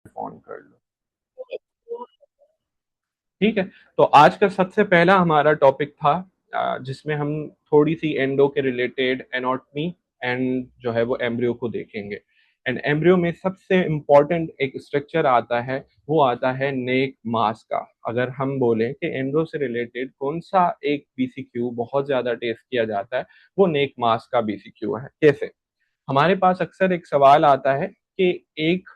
Phone कर लो। ठीक है। तो आज का सबसे पहला हमारा टॉपिक था जिसमें हम थोड़ी सी एंडो के रिलेटेड एनाटॉमी एंड जो है वो एम्ब्रियो को देखेंगे। एंड एम्ब्रियो में सबसे इम्पॉर्टेंट एक स्ट्रक्चर आता है, वो आता है नेक मास का। अगर हम बोलें कि एंब्रियो से रिलेटेड कौन सा एक बीसीक्यू बहुत ज्यादा टेस्ट किया जाता है, वो नेक मास का बीसीक्यू है। कैसे? हमारे पास अक्सर एक सवाल आता है कि एक,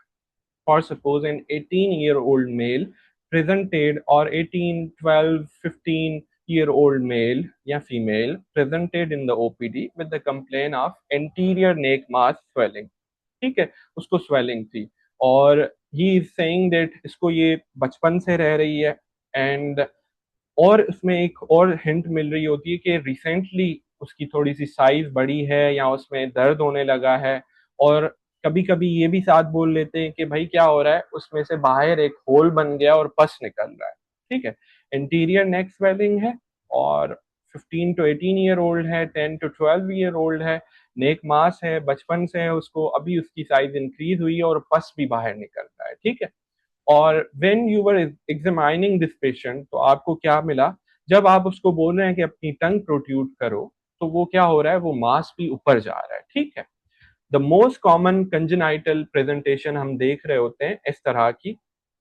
for suppose an 18-year-old male presented, or 18, 12, 15-year-old male या female presented in the OPD with the complaint of anterior neck mass swelling। ठीक है, उसको स्वेलिंग थी और ही इज सेइंग दैट इसको ये बचपन से रह रही है। एंड और उसमें एक और हिंट मिल रही होती है कि रिसेंटली उसकी थोड़ी सी साइज बड़ी है या उसमें दर्द होने लगा है। और कभी कभी ये भी साथ बोल लेते हैं कि भाई क्या हो रहा है, उसमें से बाहर एक होल बन गया और पस निकल रहा है। ठीक है, इंटीरियर नेक स्वेलिंग है और 15 to 18 ईयर ओल्ड है, 10 to 12 ईयर ओल्ड है, नेक मास है, बचपन से है उसको, अभी उसकी साइज इंक्रीज हुई है और पस भी बाहर निकल रहा है। ठीक है। और when you were examining this patient, तो आपको क्या मिला? जब आप उसको बोल रहे हैं कि अपनी टंग प्रोट्रूड करो, तो वो क्या हो रहा है, वो मांस भी ऊपर जा रहा है। ठीक है। The most common congenital presentation हम देख रहे होते हैं इस तरह की,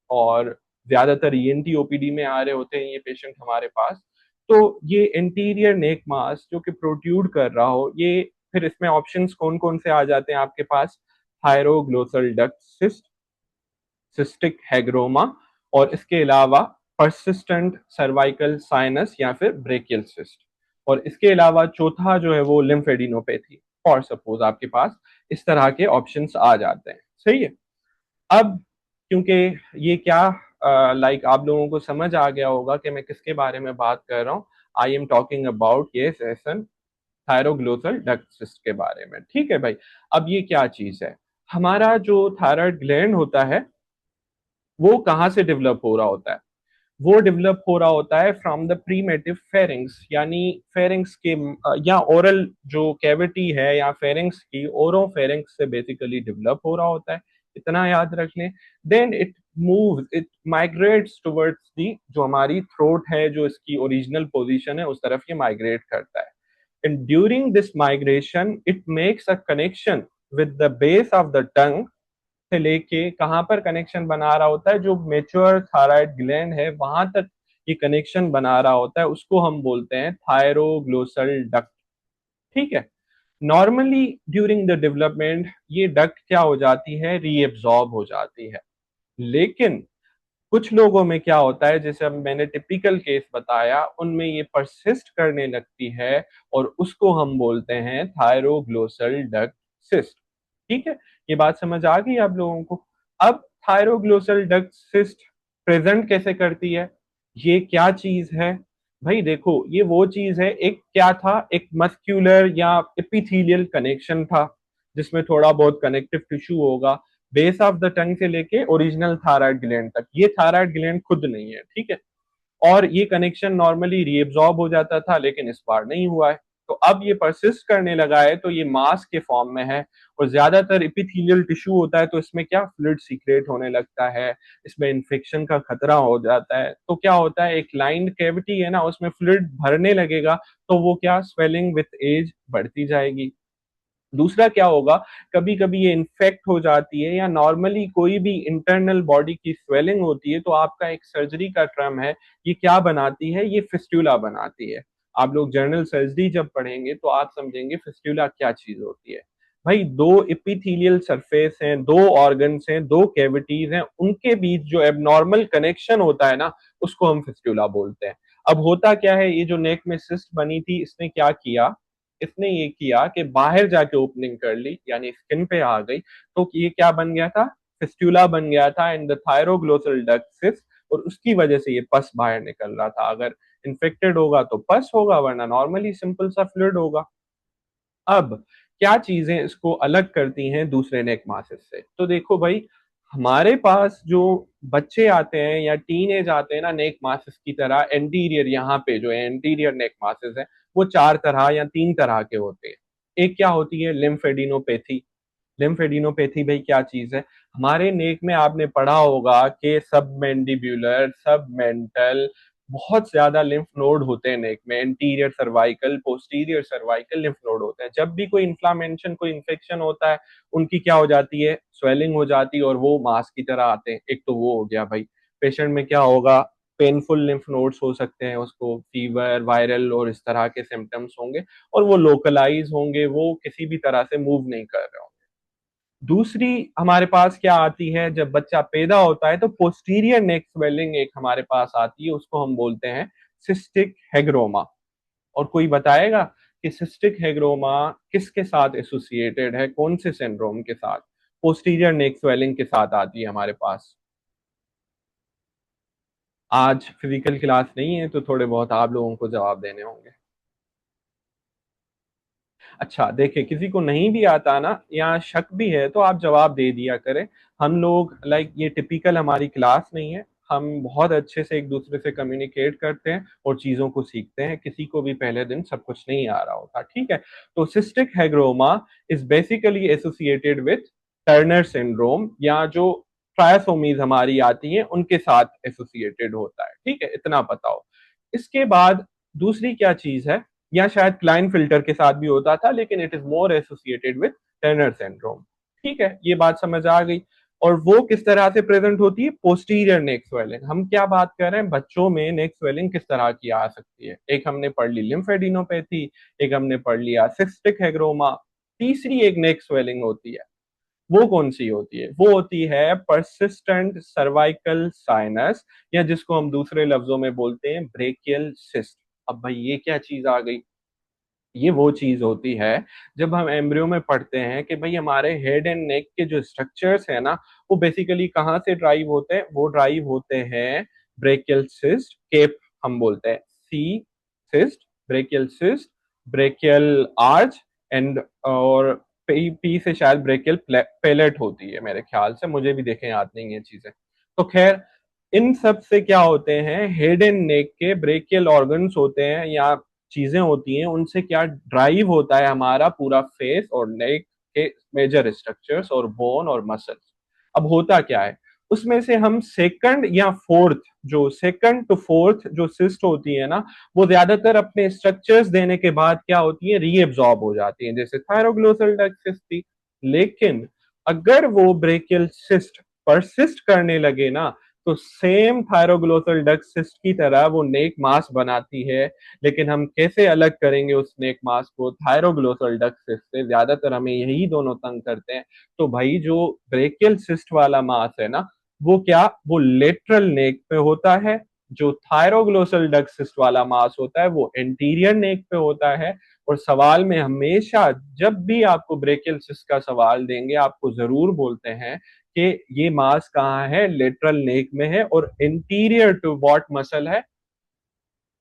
और ज्यादातर ईएनटी ओपीडी में आ रहे होते हैं ये पेशेंट हमारे पास। तो ये इंटीरियर नेक मास जो कि प्रोट्रूड कर रहा हो, ये फिर इसमें ऑप्शंस कौन कौन से आ जाते हैं आपके पास? थायरोग्लोसल डक्ट सिस्ट, सिस्टिक हैग्रोमा, और इसके अलावा परसिस्टेंट सर्वाइकल साइनस या फिर ब्रेकियल सिस्ट। और इसके अलावा चौथा जो है वो लिम्फेडिनोपैथी। और सपोज आपके पास इस तरह के ऑप्शंस आ जाते हैं। सही है। अब क्योंकि ये क्या लाइक आप लोगों को समझ आ गया होगा कि मैं किसके बारे में बात कर रहा हूँ। आई एम टॉकिंग अबाउट ये सेशन थायरोग्लोसल डक्ट सिस्ट के बारे में। ठीक है भाई। अब ये क्या चीज है? हमारा जो थायराइड ग्लैंड होता है वो कहाँ से डेवलप हो रहा होता है? वो डेवलप हो रहा होता है फ्रॉम द प्रीमेटिव फेरिंग्स, यानी फेरिंग्स के या ओरल जो कैविटी है या फेरिंग्स की ओरो फेरिंग्स से बेसिकली डेवलप हो रहा होता है। इतना याद रख लें। Then it moves, it migrates towards the, जो हमारी थ्रोट है, जो इसकी ओरिजिनल पोजीशन है, उस तरफ ये माइग्रेट करता है। And during this migration it makes a connection with the base of the tongue, से लेके कहाँ पर कनेक्शन बना रहा होता है, जो मेच्योर थायराइड ग्लैंड है वहां तक ये कनेक्शन बना रहा होता है, उसको हम बोलते हैं थायरोग्लोसल डक्ट। ठीक है। नॉर्मली ड्यूरिंग द डेवलपमेंट ये डक्ट क्या हो जाती है, रीएब्सॉर्ब हो जाती है। लेकिन कुछ लोगों में क्या होता है, जैसे अब मैंने टिपिकल केस बताया, उनमें ये परसिस्ट करने लगती है और उसको हम बोलते हैं थायरोग्लोसल डक्ट सिस्ट। ठीक है। ये बात समझ आ गई आप लोगों को? अब थायरोग्लोसल डक्ट सिस्ट प्रेजेंट कैसे करती है, ये क्या चीज है? भाई देखो, ये वो चीज है, एक क्या था, एक मस्क्यूलर या एपिथेलियल कनेक्शन था जिसमें थोड़ा बहुत कनेक्टिव टिश्यू होगा बेस ऑफ द टंग से लेके ओरिजिनल थायराइड ग्लैंड तक। ये थायराइड ग्लैंड खुद नहीं है। ठीक है। और ये कनेक्शन नॉर्मली रीएब्सॉर्ब हो जाता था, लेकिन इस बार नहीं हुआ है। तो अब ये परसिस्ट करने लगा है, तो ये मास के फॉर्म में है और ज्यादातर एपिथेलियल टिश्यू होता है, तो इसमें क्या फ्लूइड सीक्रेट होने लगता है, इसमें इन्फेक्शन का खतरा हो जाता है। तो क्या होता है, एक लाइंड कैविटी है ना, उसमें फ्लूइड भरने लगेगा, तो वो क्या, स्वेलिंग विथ एज बढ़ती जाएगी। दूसरा क्या होगा, कभी कभी ये इन्फेक्ट हो जाती है, या नॉर्मली कोई भी इंटरनल बॉडी की स्वेलिंग होती है, तो आपका एक सर्जरी का टर्म है, ये क्या बनाती है, ये फिस्टुला बनाती है। आप लोग जनरल सर्जरी जब पढ़ेंगे तो आप समझेंगे फिस्टुला क्या चीज होती है। भाई दो एपिथेलियल सरफेस हैं, दो ऑर्गन्स हैं, दो कैविटीज हैं, उनके बीच जो एबनॉर्मल कनेक्शन होता है ना, उसको हम फिस्टुला बोलते हैं। अब होता क्या है, ये जो नेक में सिस्ट बनी थी, इसने क्या किया, इसने ये किया कि बाहर जाके ओपनिंग कर ली, यानी स्किन पे आ गई, तो ये क्या बन गया था, फिस्टुला बन गया था in the thyroglossal duct cyst. और उसकी वजह से ये पस बाहर निकल रहा था। अगर इन्फेक्टेड होगा तो पस होगा, वरना नॉर्मली सिंपल सा फ्लूइड होगा। अब क्या चीजें इसको अलग करती हैं दूसरे नेक मासेस से? तो देखो भाई, हमारे पास जो बच्चे आते हैं या टीन एज आते हैं ना, नेक मासेस की तरह एंटीरियर, यहाँ पे जो एंटीरियर नेक मासेस है, वो चार तरह या तीन तरह के होते हैं। एक क्या होती है, लिम्फेडिनोपैथी। लिम्फेडिनोपैथी भाई क्या चीज है? हमारे नेक में आपने पढ़ा होगा कि सब मैंडिब्यूलर, सब मेंटल, बहुत ज्यादा लिम्फ नोड होते हैं नेक में। Anterior cervical, posterior cervical lymph node होते हैं। जब भी कोई इन्फ्लामेशन, कोई इन्फेक्शन होता है, उनकी क्या हो जाती है, स्वेलिंग हो जाती है और वो मास की तरह आते हैं। एक तो वो हो गया भाई। पेशेंट में क्या होगा, पेनफुल लिम्फ नोड्स हो सकते हैं, उसको फीवर, वायरल और इस तरह के सिम्टम्स होंगे, और वो लोकलाइज होंगे, वो किसी भी तरह से मूव नहीं कर रहे होंगे। दूसरी हमारे पास क्या आती है, जब बच्चा पैदा होता है तो पोस्टीरियर नेक स्वेलिंग एक हमारे पास आती है, उसको हम बोलते हैं सिस्टिक हेग्रोमा। और कोई बताएगा कि सिस्टिक हेग्रोमा किसके साथ एसोसिएटेड है, कौन से सिंड्रोम के साथ? पोस्टीरियर नेक स्वेलिंग के साथ आती है हमारे पास। आज फिजिकल क्लास नहीं है तो थोड़े बहुत आप लोगों को जवाब देने होंगे। अच्छा देखिए, किसी को नहीं भी आता ना या शक भी है तो आप जवाब दे दिया करें। हम लोग लाइक ये टिपिकल हमारी क्लास नहीं है। हम बहुत अच्छे से एक दूसरे से कम्युनिकेट करते हैं और चीजों को सीखते हैं। किसी को भी पहले दिन सब कुछ नहीं आ रहा होता, ठीक है? तो cystic hygroma is basically associated with Turner syndrome, या जो ट्रायसोमीज हमारी आती हैं उनके साथ एसोसिएटेड होता है, ठीक है? इतना बताओ। इसके बाद दूसरी क्या चीज है, या शायद क्लाइन फिल्टर के साथ भी होता था, लेकिन it is more associated with Turner syndrome. ठीक है, ये बात समझ आ गई। और वो किस तरह से प्रेजेंट होती है? पोस्टीरियर नेक स्वेलिंग। हम क्या बात कर रहे हैं, बच्चों में नेक स्वेलिंग किस तरह की आ सकती है? एक हमने पढ़ ली लिम्फेडिनोपैथी, एक हमने पढ़ लिया सिस्टिक हेग्रोमा, तीसरी एक नेक स्वेलिंग होती है। वो कौन सी होती है? वो होती है परसिस्टेंट सर्वाइकल साइनस, या जिसको हम दूसरे लफ्जों में बोलते हैं ब्रेकियल सिस्ट। अब भाई ये क्या चीज आ गई? ये वो चीज होती है जब हम एम्ब्रियो में पढ़ते हैं कि भाई हमारे हेड एंड नेक के जो स्ट्रक्चर्स है ना, वो बेसिकली कहाँ से ड्राइव होते हैं? वो ड्राइव होते हैं ब्रेकियल सिस्ट, केप हम बोलते हैं, C cyst, branchial cyst, branchial arch, and और पी से शायद ब्रेकियल पेलेट होती है मेरे ख्याल से, मुझे भी देखें याद नहीं है चीजें। तो खैर, इन सब से क्या होते हैं, हेड एंड नेक के ब्रेकियल ऑर्गन्स होते हैं या चीजें होती हैं, उनसे क्या ड्राइव होता है हमारा पूरा फेस और नेक के मेजर स्ट्रक्चर्स और बोन और मसल्स। अब होता क्या है, उसमें से हम सेकंड या फोर्थ, जो सेकंड टू फोर्थ जो सिस्ट होती है ना, वो ज्यादातर अपने स्ट्रक्चर्स देने के बाद क्या होती है, रीएब्सॉर्ब हो जाती है, जैसे थायरोग्लोसल डक्ट सिस्ट थी। लेकिन अगर वो ब्रेकियल सिस्ट परसिस्ट करने लगे ना, तो सेम थायरोग्लोसल डक्ट सिस्ट की तरह वो नेक मास बनाती है। लेकिन हम कैसे अलग करेंगे उस नेक मास को थायरोग्लोसल डक्ट सिस्ट से? ज्यादातर हमें यही दोनों तंग करते हैं। तो भाई जो ब्रेकियल सिस्ट वाला मास है ना, वो क्या, वो लेटरल नेक पे होता है। जो थायरोग्लोसल डक्ट सिस्ट वाला मास होता है वो एंटीरियर नेक पे होता है। और सवाल में हमेशा जब भी आपको ब्रेकियल सिस्ट का सवाल देंगे, आपको जरूर बोलते हैं कि ये मास कहाँ है, लेटरल नेक में है, और इंटीरियर टू व्हाट मसल है,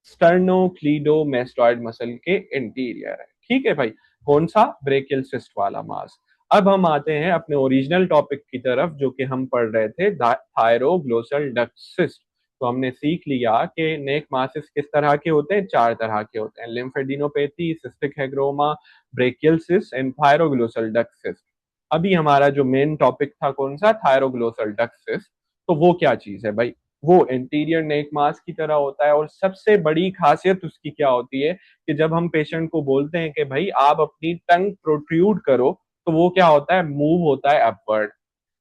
स्टर्नोक्लीडोमेस्टॉइड मसल के इंटीरियर है। ठीक है भाई, कौन सा? ब्रेकियल सिस्ट वाला मास। अब हम आते हैं अपने ओरिजिनल टॉपिक की तरफ, जो कि हम पढ़ रहे थे थायरोग्लोसल डक्ट सिस्ट। तो हमने सीख लिया कि नेक मासेस किस तरह के होते हैं, चार तरह के होते हैं: lymphadenopathy, cystic hygroma, branchial cyst and thyroglossal duct cyst. अभी हमारा जो मेन टॉपिक था कौन सा? Thyroglossal duct cyst. तो वो क्या चीज है भाई? वो इंटीरियर नेक मास की तरह होता है, और सबसे बड़ी खासियत उसकी क्या होती है कि जब हम पेशेंट को बोलते हैं कि भाई आप अपनी टंग प्रोट्रूड करो, तो वो क्या होता है, मूव होता है अपवर्ड।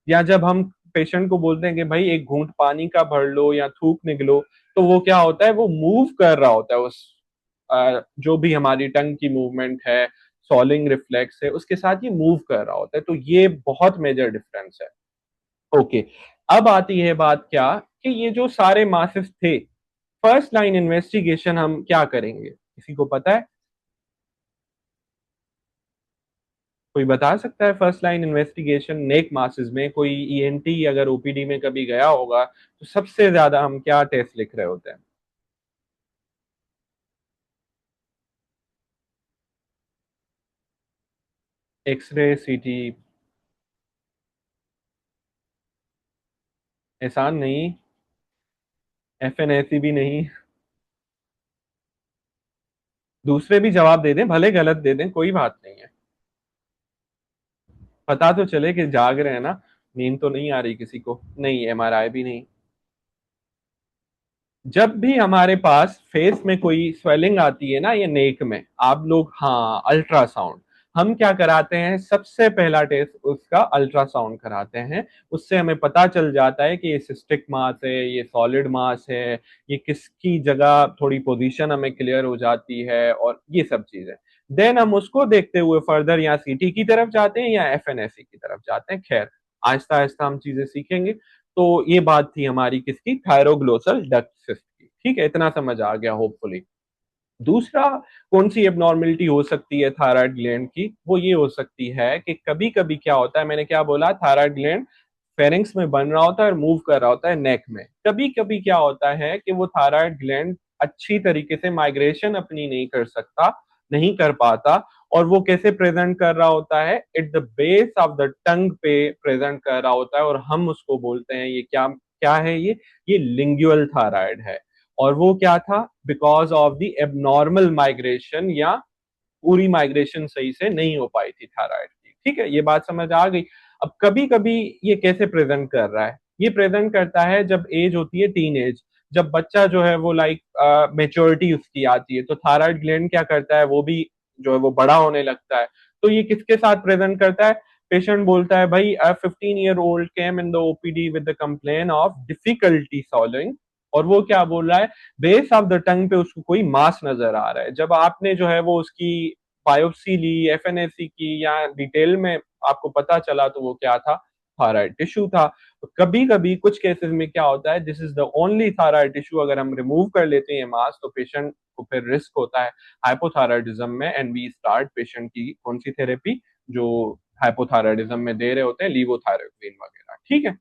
या जब हम पेशेंट को बोलते हैं कि भाई एक घूंट पानी का भर लो या थूक निकलो, तो वो क्या होता है, वो मूव कर रहा होता है उस जो भी हमारी टंग की मूवमेंट है, सॉलिंग रिफ्लेक्स है, उसके साथ ये मूव कर रहा होता है। तो ये बहुत मेजर डिफरेंस है। ओके, अब आती है बात क्या, कि ये जो सारे मासेस थे, फर्स्ट लाइन इन्वेस्टिगेशन हम क्या करेंगे? किसी को पता है? कोई बता सकता है फर्स्ट लाइन इन्वेस्टिगेशन नेक मासेस में? कोई ईएनटी अगर ओपीडी में कभी गया होगा तो सबसे ज्यादा हम क्या टेस्ट लिख रहे होते हैं? एक्सरे, सीटी? एहसान नहीं, एफएनएसी भी नहीं। दूसरे भी जवाब दे दें, भले गलत दे दें, कोई बात नहीं है। पता तो चले कि जाग रहे हैं ना, नींद तो नहीं आ रही किसी को, नहीं एमआरआई भी नहीं। जब भी हमारे पास फेस में कोई स्वेलिंग आती है ना, ये नेक में, आप लोग, हाँ, अल्ट्रासाउंड, हम क्या कराते हैं, सबसे पहला टेस्ट उसका अल्ट्रासाउंड कराते हैं। उससे हमें पता चल जाता है कि ये सिस्टिक मास है, ये सॉलिड मास है, ये किसकी जगह, थोड़ी पोजीशन हमें क्लियर हो जाती है, और ये सब चीजें। देन हम उसको देखते हुए फर्दर या सीटी की तरफ जाते हैं या एफएनएससी की तरफ जाते हैं। खैर, आहिस्ता आहिस्ता हम चीजें सीखेंगे। तो ये बात थी हमारी किसकी, थायरोग्लोसल डक्ट सिस्ट की। ठीक है, इतना समझ आ गया होपफुली। दूसरा, कौन सी एबनॉर्मेलिटी हो सकती है थायराइड ग्लैंड की, वो ये हो सकती है कि कभी कभी क्या होता है, मैंने क्या बोला, थायराइड ग्लैंड फेरिंग्स में बन रहा होता है और मूव कर रहा होता है नेक में। कभी कभी क्या होता है कि वो थायराइड ग्लैंड अच्छी तरीके से माइग्रेशन अपनी नहीं कर सकता, नहीं कर पाता, और वो कैसे प्रेजेंट कर रहा होता है, at the base of the tongue पे प्रेजेंट कर रहा होता है, और हम उसको बोलते हैं, ये क्या क्या है, ये लिंगुअल थायराइड है। और वो क्या था, because of the abnormal migration, या पूरी माइग्रेशन सही से नहीं हो पाई थी थायराइड की। ठीक है, ये बात समझ आ गई। अब कभी कभी ये कैसे प्रेजेंट कर रहा है, ये प्रेजेंट करता है जब एज होती है टीन एज, जब बच्चा जो है वो लाइक मेच्योरिटी उसकी आती है, तो थायराइड ग्लैंड क्या करता है, वो भी जो है वो बड़ा होने लगता है। तो ये किसके साथ प्रेजेंट करता है, पेशेंट बोलता है, भाई, 15-year-old came in the OPD with the complain of difficulty solving, और वो क्या बोल रहा है, बेस ऑफ द टंग पे उसको कोई मास नजर आ रहा है। जब आपने जो है वो उसकी बायोप्सी ली, एफएनएसी की, या डिटेल में आपको पता चला, तो वो क्या था, थायराइड टिश्यू था। तो कभी कभी कुछ केसेस में क्या होता है, this is the only thyroid tissue, अगर हम रिमूव कर लेते हैं मास, तो पेशेंट को फिर रिस्क होता है हाइपोथायराइडिज्म में, एंड वी स्टार्ट पेशेंट की कौन सी थेरेपी, जो हाइपोथायराइडिज्म में दे रहे होते हैं, लीवोथायरोक्सिन वगैरह। ठीक है।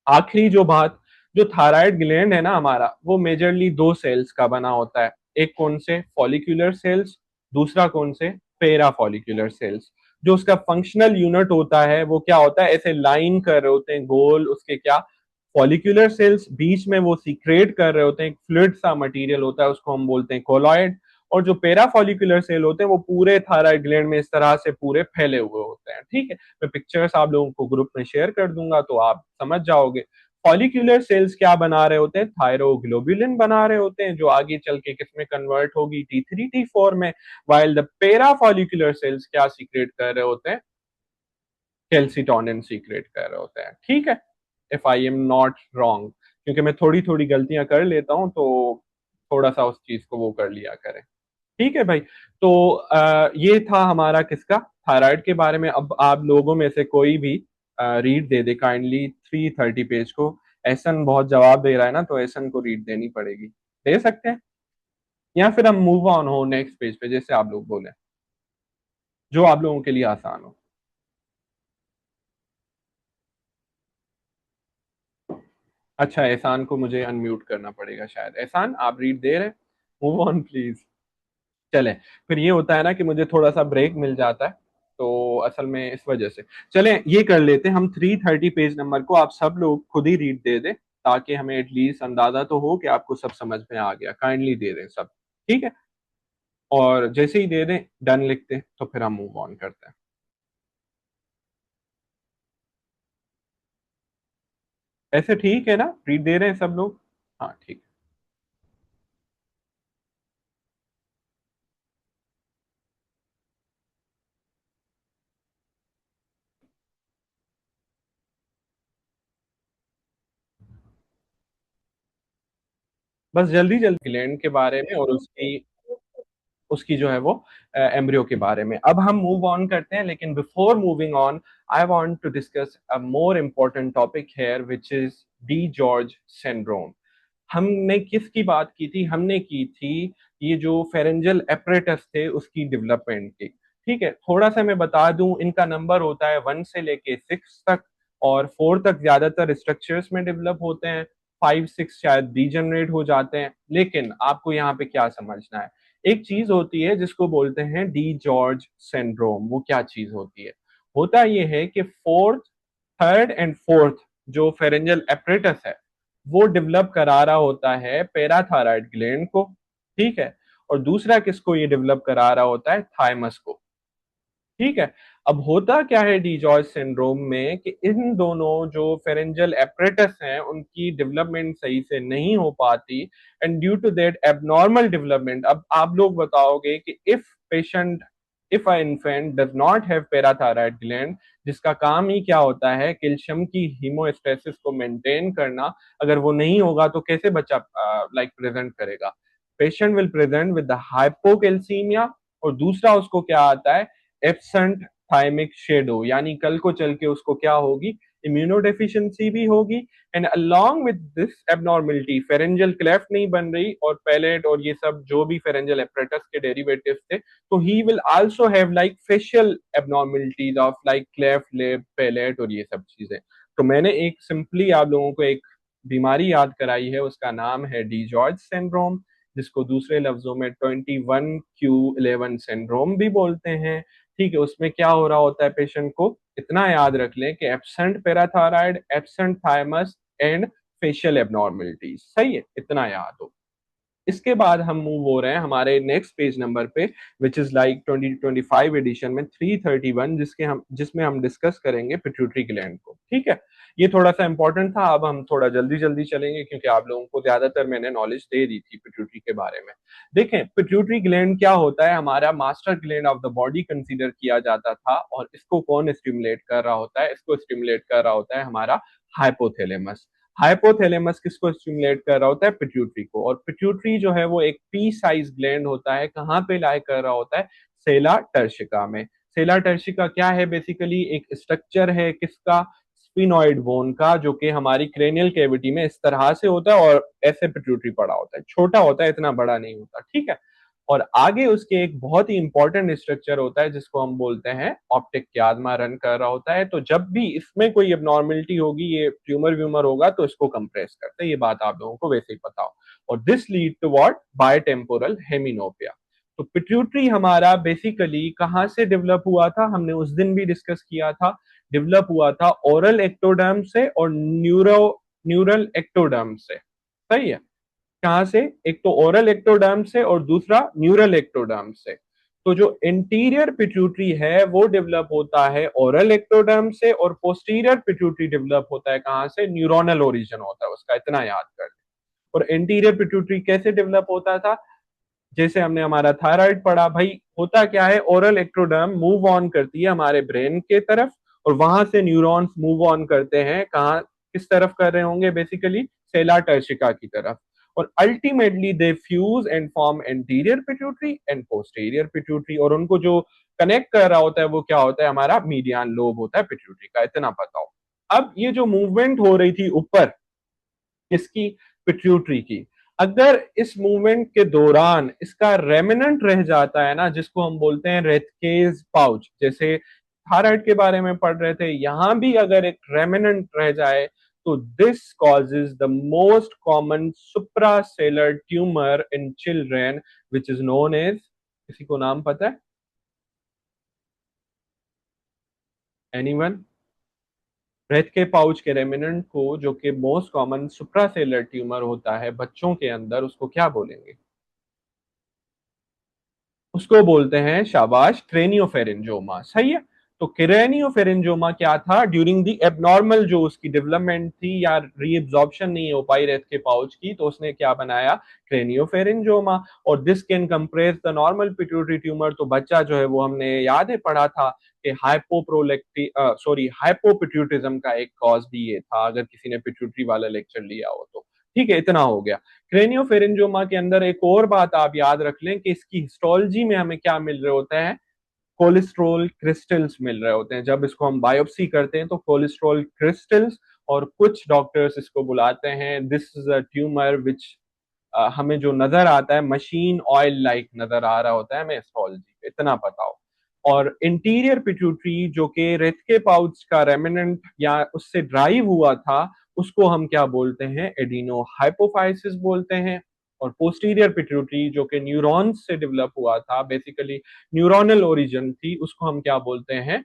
आखिरी जो बात, जो थायराइड ग्लैंड है ना हमारा, वो मेजरली दो सेल्स का बना होता है। एक कौन से, फॉलिक्यूलर सेल्स, दूसरा कौन से, पेरा फॉलिक्यूलर सेल्स। जो उसका फंक्शनल यूनिट होता है वो क्या होता है, ऐसे लाइन कर रहे होते हैं गोल उसके, क्या, फॉलिक्यूलर सेल्स, बीच में वो सीक्रेट कर रहे होते हैं, एक फ्लूइड सा मटेरियल होता है, उसको हम बोलते हैं कोलॉइड। और जो पेरा फॉलिक्यूलर सेल होते हैं वो पूरे थायराइड ग्लैंड में इस तरह से पूरे फैले हुए होते हैं। ठीक है, मैं पिक्चर्स आप लोगों को ग्रुप में शेयर कर दूंगा तो आप समझ जाओगे। फॉलिक्यूलर सेल्स क्या बना रहे होते हैं, थायरोग्लोबुलिन बना रहे होते हैं, जो आगे चल के किसमें कन्वर्ट होगी, T3 T4 में। वाइल द पेरा फॉलिक्यूलर सेल्स क्या सीक्रेट कर रहे होते हैं, कैल्सिटोनिन सीक्रेट कर रहे होते हैं। ठीक है, if I am not wrong, क्योंकि मैं थोड़ी थोड़ी गलतियां कर लेता हूं, तो थोड़ा सा उस चीज को वो कर लिया करें। ठीक है भाई। तो ये था हमारा किसका, थायराइड के बारे में। अब आप लोगों में से कोई भी read they they kindly 330 page को। एहसन बहुत जवाब दे रहा है ना, तो एहसन को रीड देनी पड़ेगी, दे सकते हैं, या फिर हम मूव ऑन हो नेक्स्ट पेज पे, जैसे आप लोग बोले, जो आप लोगों के लिए आसान हो। अच्छा, एहसान को मुझे अनम्यूट करना पड़ेगा शायद। एहसान, आप रीड दे रहे, मूव ऑन प्लीज। चले, फिर ये होता है ना कि मुझे थोड़ा सा ब्रेक मिल जाता है, तो असल में इस वजह से। चले, ये कर लेते हैं हम, 330 पेज नंबर को आप सब लोग खुद ही रीड दे दें, ताकि हमें एटलीस्ट अंदाजा तो हो कि आपको सब समझ में आ गया। काइंडली दे दें सब। ठीक है, और जैसे ही दे दें, डन लिखते हैं, तो फिर हम मूव ऑन करते हैं। ऐसे ठीक है ना, रीड दे रहे हैं सब लोग? हाँ ठीक है। बस जल्दी जल्दी ग्लैंड के बारे में और उसकी उसकी जो है वो एम्ब्रियो के बारे में। अब हम मूव ऑन करते हैं, लेकिन before moving on, I want to discuss a more important topic here, which is DiGeorge syndrome. हमने किसकी बात की थी, हमने की थी ये जो फेरेंजल एपरेटस थे उसकी डेवलपमेंट की। ठीक है, थोड़ा सा मैं बता दूं, इनका नंबर होता है 1 से लेके 6 तक, और 4 तक ज्यादातर स्ट्रक्चर्स में डेवलप होते हैं, 5 6 शायद डीजनरेट हो जाते हैं। लेकिन आपको यहाँ पे क्या समझना है, एक चीज होती है जिसको बोलते हैं डी जॉर्ज सिंड्रोम। वो क्या चीज होती है, होता यह है कि फोर्थ, थर्ड एंड फोर्थ जो फेरेंजल एपरेटस है, वो डेवलप करा रहा होता है पैराथायराइड ग्लैंड को। ठीक है, और दूसरा किसको ये डेवलप करा रहा होता है, थाइमस को। ठीक है। अब होता क्या है डी जॉर्ज सिंड्रोम में कि इन दोनों जो फेरेंजियल एपरेटस हैं उनकी डेवलपमेंट सही से नहीं हो पाती, and due to that abnormal development, अब आप लोग बताओगे कि if a infant does not have parathyroid gland, जिसका काम ही क्या होता है कैल्शियम की हीमोस्टेसिस को मेंटेन करना, अगर वो नहीं होगा तो कैसे बच्चा प्रेजेंट करेगा? Patient will present with the hypocalcaemia, और दूसरा उसको क्या आता है, एब्सेंट थाइमिक शेडो, यानी कल को चल के उसको क्या होगी, इम्यूनोडेफिशिएंसी भी होगी, and along with this abnormality pharyngeal cleft नहीं बन रही, और पैलेट और ये सब जो भी फेरेंजियल एपरेटस के डेरिवेटिव्स थे, तो he will also have like facial abnormalities of like cleft, lip, palate और ये सब चीजें। तो मैंने एक सिंपली आप लोगों को एक बीमारी याद कराई है, उसका नाम है डी जॉर्ज सिंड्रोम, जिसको दूसरे लफ्जों में 21q11 सिंड्रोम भी बोलते हैं। ठीक है, उसमें क्या हो रहा होता है पेशेंट को, इतना याद रख लें कि absent parathyroid, absent thymus and facial abnormalities, सही है, इतना याद हो। इसके बाद हम मूव हो रहे हैं हमारे नेक्स्ट पेज नंबर पे, विच इज लाइक 2025 एडिशन में 331, जिसमें हम डिस्कस करेंगे पिट्यूटरी ग्लैंड को। ठीक है, ये थोड़ा सा इंपॉर्टेंट था, अब हम थोड़ा जल्दी जल्दी चलेंगे क्योंकि आप लोगों को ज्यादातर मैंने नॉलेज दे दी थी पिट्यूटरी के बारे में। देखें, पिट्यूटरी ग्लैंड क्या होता है, हमारा master gland of the body consider किया जाता था, और इसको कौन स्टिमुलेट कर रहा होता है, इसको स्टिमुलेट कर रहा होता है हमारा हाइपोथैलेमस। हाइपोथैलेमस किसको स्टिमुलेट कर रहा होता है, पिट्यूटरी को, और पिट्यूटरी जो है वो एक पी साइज ग्लैंड होता है, कहाँ पे लाई कर रहा होता है, सेला टर्शिका में। सेला टर्शिका क्या है, बेसिकली एक स्ट्रक्चर है किसका, स्फिनॉइड बोन का, जो कि हमारी क्रेनियल कैविटी में इस तरह से होता है, और ऐसे पिट्यूटरी पड़ा होता है, छोटा होता है, इतना बड़ा नहीं होता। ठीक है, और आगे उसके एक बहुत ही इंपॉर्टेंट स्ट्रक्चर होता है जिसको हम बोलते हैं ऑप्टिक क्यादमा रन कर रहा होता है, तो जब भी इसमें कोई एबनॉर्मेलिटी होगी, ये ट्यूमर व्यूमर होगा, तो इसको कंप्रेस करते हैं, ये बात आप लोगों को वैसे ही पता हो। और दिस लीड टू व्हाट, बायटेम्पोरल हेमिनोपिया। तो पिट्यूटरी हमारा बेसिकली कहाँ से डेवलप हुआ था, हमने उस दिन भी डिस्कस किया था, डेवलप हुआ था ओरल एक्टोडर्म से और न्यूरल एक्टोडर्म से, सही है। कहां से, एक तो ओरल एक्टोडर्म से और दूसरा न्यूरल एक्टोडर्म से। तो जो इंटीरियर पिट्यूटरी है वो डेवलप होता है ओरल एक्टोडर्म से, और पोस्टीरियर पिट्यूटरी डेवलप होता है कहां से, न्यूरोनल ओरिजिन होता है उसका, इतना याद कर। और इंटीरियर पिट्यूटरी कैसे डेवलप होता था, जैसे हमने हमारा थायराइड पढ़ा भाई, होता क्या है, ओरल एक्टोडर्म मूव ऑन करती है हमारे ब्रेन के तरफ, और वहां से न्यूरॉन्स मूव ऑन करते हैं कहाँ, किस तरफ कर रहे होंगे, बेसिकली सेला टर्शिका की तरफ, और ultimately they fuse and form anterior pituitary and posterior pituitary, और उनको जो कनेक्ट कर रहा होता है वो क्या होता है, हमारा मीडियन लोब होता है पिट्यूटरी का, इतना पता हो। अब ये जो मूवमेंट हो रही थी ऊपर, किसकी, पिट्यूटरी की, अगर इस मूवमेंट के दौरान इसका रेमिनेंट रह जाता है ना, जिसको हम बोलते हैं रेथकेज पाउच, जैसे थायराइड के बारे में पढ़ रहे थे, यहां भी अगर एक रेमिनेंट रह जाए, तो this causes the most common suprasellar tumour in children, which is known as, किसी को नाम पता है, एनीवन? ब्रेथ के पाउच के रेमिनेंट को, जो कि मोस्ट कॉमन सुप्रासेलर ट्यूमर होता है बच्चों के अंदर, उसको क्या बोलेंगे, उसको बोलते हैं शाबाश क्रेनियोफेरेंजोमा, सही है। तो क्रेनियोफेरेंजोमा क्या था, ड्यूरिंग दी एबनॉर्मल जो उसकी डेवलपमेंट थी या रीअब्जॉर्प्शन नहीं हो पाई रेथ के पाउच की, तो उसने क्या बनाया, क्रेनियोफेरेंजोमा। और this can compress the normal pituitary tumour, तो बच्चा जो है वो हमने याद है पढ़ा था कि हाइपोपिट्यूटिज्म का एक कॉज भी ये था, अगर किसी ने पिट्यूटरी वाला लेक्चर लिया हो तो। ठीक है, इतना हो गया। क्रेनियोफेरेंजोमा के अंदर एक और बात आप याद रख लें कि इसकी हिस्टोलॉजी में हमें क्या मिल रहे होते हैं, कोलेस्ट्रॉल क्रिस्टल्स मिल रहे होते हैं, जब इसको हम बायोप्सी करते हैं तो कोलेस्ट्रॉल क्रिस्टल्स, और कुछ डॉक्टर्स इसको बुलाते हैं, दिस इज अ ट्यूमर विच, हमें जो नजर आता है मशीन ऑयल लाइक नजर आ रहा होता है हमें हिस्टोलॉजी, इतना पता हो। और इंटीरियर पिट्यूटरी जो कि रेथ के पाउच का रेमिनेंट या उससे ड्राइव हुआ था, उसको हम क्या बोलते हैं, एडिनो हाइपोफाइसिस बोलते हैं। और पोस्टीरियर पिट्यूटरी जो कि न्यूरॉन्स से डेवलप हुआ था, बेसिकली न्यूरोनल ओरिजिन थी, उसको हम क्या बोलते हैं,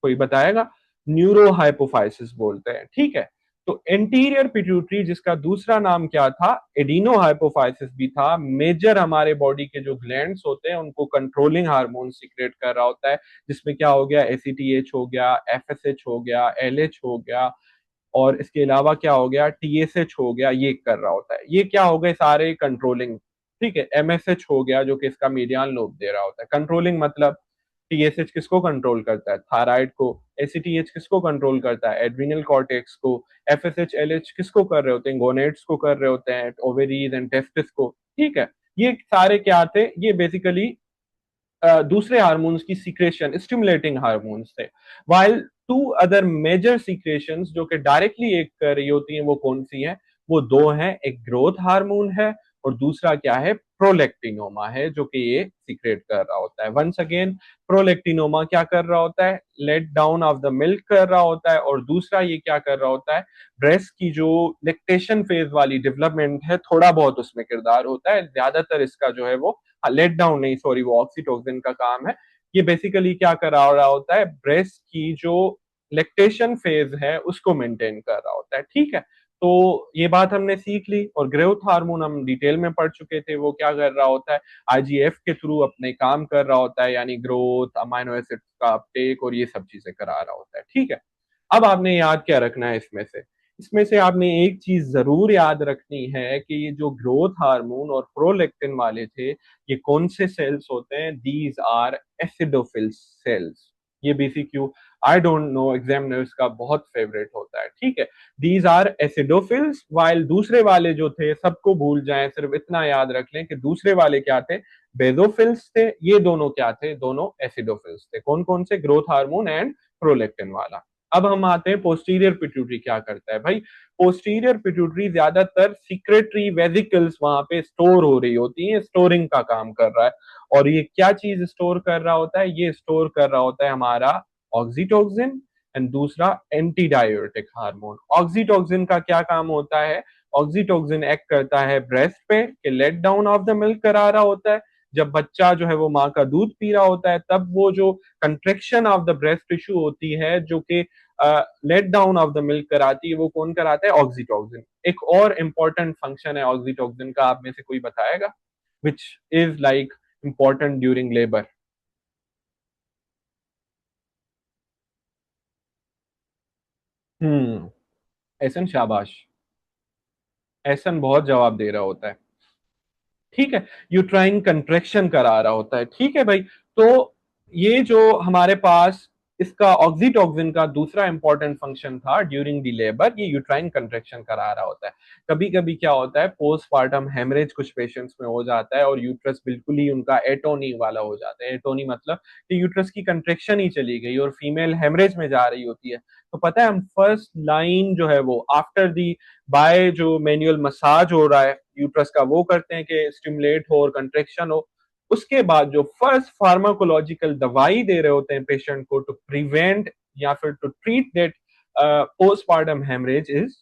कोई बताएगा, न्यूरो हाइपोफाइसिस बोलते हैं। ठीक है, तो एंटीरियर पिट्यूटरी, जिसका दूसरा नाम क्या था, एडिनो हाइपोफाइसिस भी था, मेजर हमारे बॉडी के जो ग्लैंड्स होते हैं उनको कंट्रोलिंग हार्मोन सीक्रेट कर रहा होता है, जिसमें क्या हो गया, एसीटीएच हो गया, एफएसएच हो गया, एलएच हो गया, और इसके अलावा क्या हो गया, टीएसएच हो गया, ये कर रहा होता है। ये क्या हो गए सारे कंट्रोलिंग। ठीक है, एमएसएच हो गया जो कि इसका मीडियन लोब दे रहा होता है। कंट्रोलिंग मतलब टीएसएच किसको कंट्रोल करता है, थायराइड को। एसीटीएच किसको कंट्रोल करता है, एड्रिनल कॉर्टेक्स को। एफएसएच एलएच किसको कर रहे होते हैं, गोनेट्स को कर रहे होते हैं, ओवेरीज एंड टेस्टिस को। ठीक है, ये सारे क्या थे, ये बेसिकली दूसरे हार्मोन्स की सीक्रेशन, स्टिमुलेटिंग हार्मोन्स थे। While two other major secretions जो कि डायरेक्टली एक कर रही होती हैं, वो कौन सी हैं, वो दो हैं। एक ग्रोथ हार्मोन है और दूसरा क्या है, प्रोलेक्टिनोमा है, जो कि ये सीक्रेट कर रहा होता है। वंस अगेन, प्रोलेक्टिनोमा क्या कर रहा होता है, let down of the milk कर रहा होता है, और दूसरा ये क्या कर रहा होता है, ब्रेस्ट की जो लेक्टेशन फेज वाली डेवलपमेंट है, थोड़ा बहुत उसमें किरदार होता है, ज्यादातर इसका जो है वो, लेट डाउन नहीं, सॉरी, वो ऑक्सीटोसिन का काम है। ये बेसिकली क्या करा रहा होता है, ब्रेस्ट की जो लेक्टेशन फेज है उसको मेंटेन कर रहा होता है। ठीक है, तो ये बात हमने सीख ली। और ग्रोथ हार्मोन हम डिटेल में पढ़ चुके थे, वो क्या कर रहा होता है, आईजीएफ के थ्रू अपने काम कर रहा होता है, यानी ग्रोथ, अमाइनो एसिड्स का अपटेक और ये सब चीजें करा रहा होता है। ठीक है, अब आपने याद क्या रखना है इसमें से, इसमें से आपने एक चीज जरूर याद रखनी है कि ये जो ग्रोथ हार्मोन और प्रोलेक्टिन वाले थे, ये कौन से सेल्स होते हैं, दीज आर एसिडोफिल सेल्स। ये BCQ, I don't know, examiners का बहुत फेवरेट होता है। ठीक है, दीज आर एसिडोफिल्स, वाइल दूसरे वाले जो थे सबको भूल जाएं, सिर्फ इतना याद रख लें कि दूसरे वाले क्या थे, बेजोफिल्स थे। ये दोनों क्या थे, दोनों एसिडोफिल्स थे। कौन कौन से, ग्रोथ हार्मोन एंड प्रोलेक्टिन वाला। अब हम आते हैं पोस्टीरियर पिट्यूटरी क्या करता है भाई। पोस्टीरियर पिट्यूटरी ज्यादातर सिक्रेटरी वेसिकल्स वहां पे स्टोर हो रही होती है, स्टोरिंग का काम कर रहा है। और ये क्या चीज स्टोर कर रहा होता है, ये स्टोर कर रहा होता है हमारा ऑक्सीटोसिन, एंड दूसरा एंटी डायरेटिक हार्मोन। ऑक्सीटोसिन का क्या काम होता है, ऑक्सीटोसिन एक्ट करता है ब्रेस्ट पे कि let down of the milk करा रहा होता है। जब बच्चा जो है वो माँ का दूध पी रहा होता है, तब वो जो contraction of the breast tissue होती है जो कि let down of the milk कराती है, वो कौन कराता है, ऑक्सीटोसिन। एक और इंपॉर्टेंट फंक्शन है ऑक्सीटोसिन का, आप में से कोई बताएगा, which is like important during labour. Ehsan, शाबाश। एहसन बहुत जवाब दे रहा होता है। ठीक है, यूट्राइन कंट्रैक्शन करा रहा होता है। ठीक है भाई, तो ये जो हमारे पास इसका ऑक्सीटोसिन का दूसरा इंपॉर्टेंट फंक्शन था ड्यूरिंग द लेबर, ये यूट्राइन कंट्रैक्शन करा रहा होता है। कभी कभी क्या होता है, पोस्टपार्टम हेमरेज कुछ पेशेंट्स में हो जाता है और यूट्रस बिल्कुल ही उनका एटोनी वाला हो जाता है। एटोनी मतलब कि यूट्रस की कंट्रैक्शन ही चली गई और फीमेल हेमरेज में जा रही होती है। तो पता है, हम फर्स्ट लाइन जो है वो आफ्टर दी बाय जो मैनुअल मसाज हो रहा है यूट्रस का, वो करते हैं कि स्टिमुलेट हो और कंट्रेक्शन हो। उसके बाद जो फर्स्ट फार्माकोलॉजिकल दवाई दे रहे होते हैं पेशेंट को टू प्रिवेंट या फिर to treat that postpartum haemorrhage is,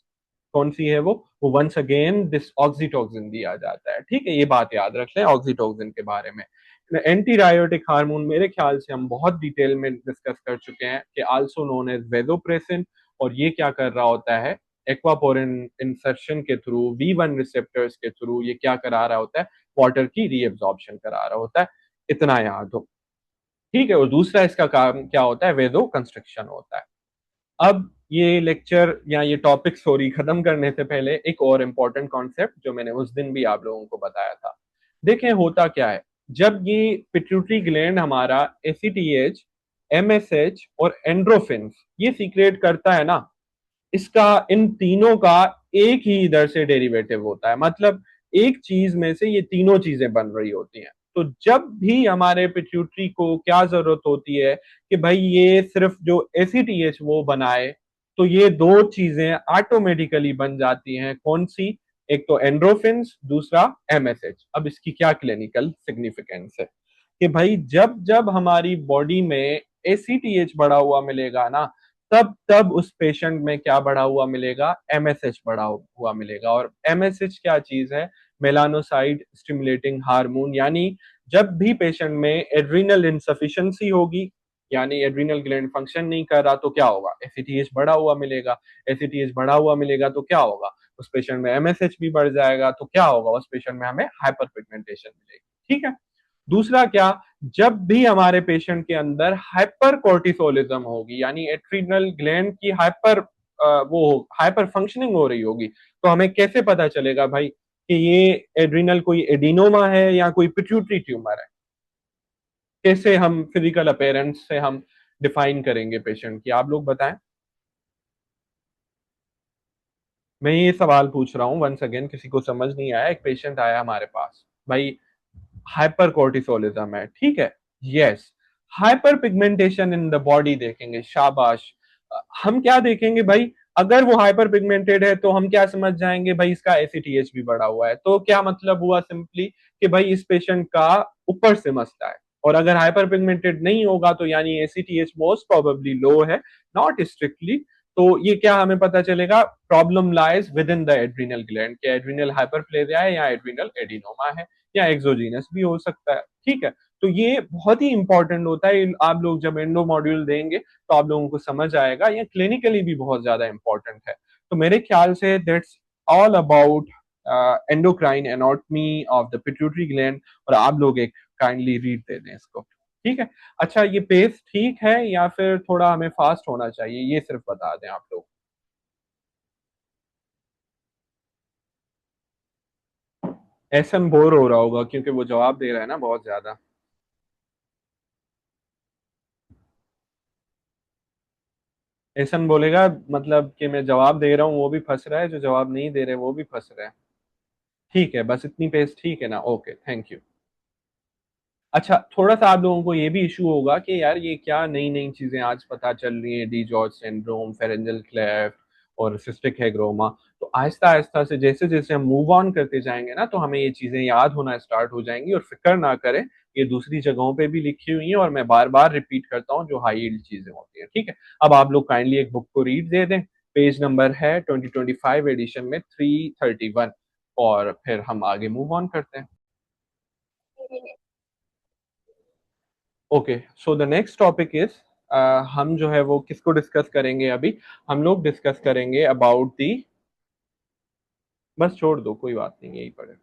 कौन सी है वो वंस अगेन दिस ऑक्सीटोसिन दिया जाता है। ठीक है, ये बात याद रख लें ऑक्सीटोसिन के बारे में। एंटी डायोटिक हार्मोन मेरे ख्याल से हम बहुत डिटेल में डिस्कस कर चुके हैं कि आल्सो नोन एज वेजोप्रेसिन, और ये क्या कर रहा होता है, एक्वापोरिन इंसर्शन के थ्रू, V1 रिसेप्टर्स के थ्रू ये क्या करा रहा होता है, वाटर की रीएब्जॉर्प्शन करा रहा होता है। इतना याद हो। ठीक है, और दूसरा इसका काम क्या होता है, वेदो कंस्ट्रक्शन होता है। अब ये लेक्चर या ये टॉपिक सॉरी खत्म करने से पहले एक और इम्पोर्टेंट कॉन्सेप्ट जो मैंने उस दिन भी आप लोगों को बताया था। देखें होता क्या है, जब ये पिट्यूटरी ग्लैंड हमारा एसीटीएच, एमएसएच और एंड्रोफिन ये सीक्रेट करता है ना, इसका इन तीनों का एक ही इधर से डेरिवेटिव होता है। मतलब एक चीज में से ये तीनों चीजें बन रही होती हैं। तो जब भी हमारे पिट्यूटरी को क्या जरूरत होती है कि भाई ये सिर्फ जो एसीटीएच वो बनाए, तो ये दो चीजें ऑटोमेटिकली बन जाती हैं। कौन सी, एक तो एंड्रोफिन्स, दूसरा एमएसएच। अब इसकी क्या क्लिनिकल सिग्निफिकेंस है कि भाई जब जब हमारी बॉडी में एसीटीएच बढ़ा हुआ मिलेगा ना, तब तब उस पेशेंट में क्या बढ़ा हुआ मिलेगा, एमएसएच बढ़ा हुआ मिलेगा। और एमएसएच क्या चीज है, मेलानोसाइट स्टिमुलेटिंग हार्मोन। यानी जब भी पेशेंट में एड्रिनल इनसफिशिएंसी होगी, यानी एड्रिनल ग्लैंड फंक्शन नहीं कर रहा तो क्या होगा, एसीटीएच बढ़ा हुआ मिलेगा। एसीटीएच बढ़ा हुआ मिलेगा तो क्या होगा, उस पेशेंट में एमएसएच भी बढ़ जाएगा, तो क्या होगा, उस पेशेंट में हमें हाइपर पिगमेंटेशन मिलेगी। ठीक है। दूसरा क्या, जब भी हमारे पेशेंट के अंदर हाइपर कोर्टिसोलिज्म होगी, यानी एड्रिनल ग्लैंड की वो हाइपर फंक्शनिंग हो रही होगी, तो हमें कैसे पता चलेगा भाई कि ये एड्रिनल कोई एडिनोमा है या कोई पिट्यूटरी ट्यूमर है? कैसे हम फिजिकल अपेयरेंस से हम डिफाइन करेंगे पेशेंट की, आप लोग बताएं। मैं ये सवाल पूछ रहा हूँ वंस अगेन, किसी को समझ नहीं आया, एक पेशेंट आया हमारे पास भाई, हाइपर कोर्टिसोलिज्म है, ठीक है, yes, hyper pigmentation in the body देखेंगे, शाबाश। हम क्या देखेंगे भाई, अगर वो हाइपर पिगमेंटेड है तो हम क्या समझ जाएंगे भाई, इसका एसीटीएच भी बढ़ा हुआ है, तो क्या मतलब हुआ सिंपली कि भाई इस पेशेंट का ऊपर से मसला है। और अगर हाइपर पिगमेंटेड नहीं होगा तो यानी एसीटीएच मोस्ट प्रोबेबली लो है, नॉट स्ट्रिक्टली। तो ये क्या हमें पता चलेगा, problem lies with in the adrenal gland, क्या एड्रिनल हाइपरप्लेजिया है या एड्रिनल एडिनोमा है या एक्सोजीनस भी हो सकता है। ठीक है। तो ये बहुत ही इंपॉर्टेंट होता है, आप लोग जब एंडो मॉड्यूल देंगे तो आप लोगों को समझ आएगा, ये क्लिनिकली भी बहुत ज्यादा इंपॉर्टेंट है। तो मेरे ख्याल से that's all about endocrine anatomy of the pituitary gland. और आप लोग एक काइंडली रीड दे दें इसको, ठीक है। अच्छा, ये पेस ठीक है या फिर थोड़ा हमें फास्ट होना चाहिए, ये सिर्फ बता दें आप लोग। एहसन बोर हो रहा होगा क्योंकि वो जवाब दे रहा है ना बहुत ज्यादा। एहसन बोलेगा मतलब कि मैं जवाब दे रहा हूँ वो भी फंस रहा है, जो जवाब नहीं दे रहे वो भी फंस रहे हैं। ठीक है, बस इतनी पेस ठीक है ना, ओके, थैंक यू। अच्छा, थोड़ा सा आप लोगों को ये भी इशू होगा कि यार ये क्या नई नई चीजें आज पता चल रही हैं, D George syndrome, pharyngeal cleft और सिस्टिक हैग्रोमा। तो आहिस्ता आहिस्ता से जैसे जैसे हम मूव ऑन करते जाएंगे ना, तो हमें ये चीजें याद होना स्टार्ट हो जाएंगी। और फिक्र ना करें, ये दूसरी जगहों पे भी लिखी हुई हैं और मैं बार बार रिपीट करता हूँ जो हाई यील्ड चीजें होती हैं। ठीक है। अब आप लोग काइंडली एक बुक को रीड दे दें, पेज नंबर है 2025 एडिशन में 331, और फिर हम आगे मूव ऑन करते हैं। Okay, so the next topic is, हम जो है वो किसको डिस्कस करेंगे अभी, हम लोग डिस्कस करेंगे अबाउट दी, बस छोड़ दो कोई बात नहीं, यही पड़े।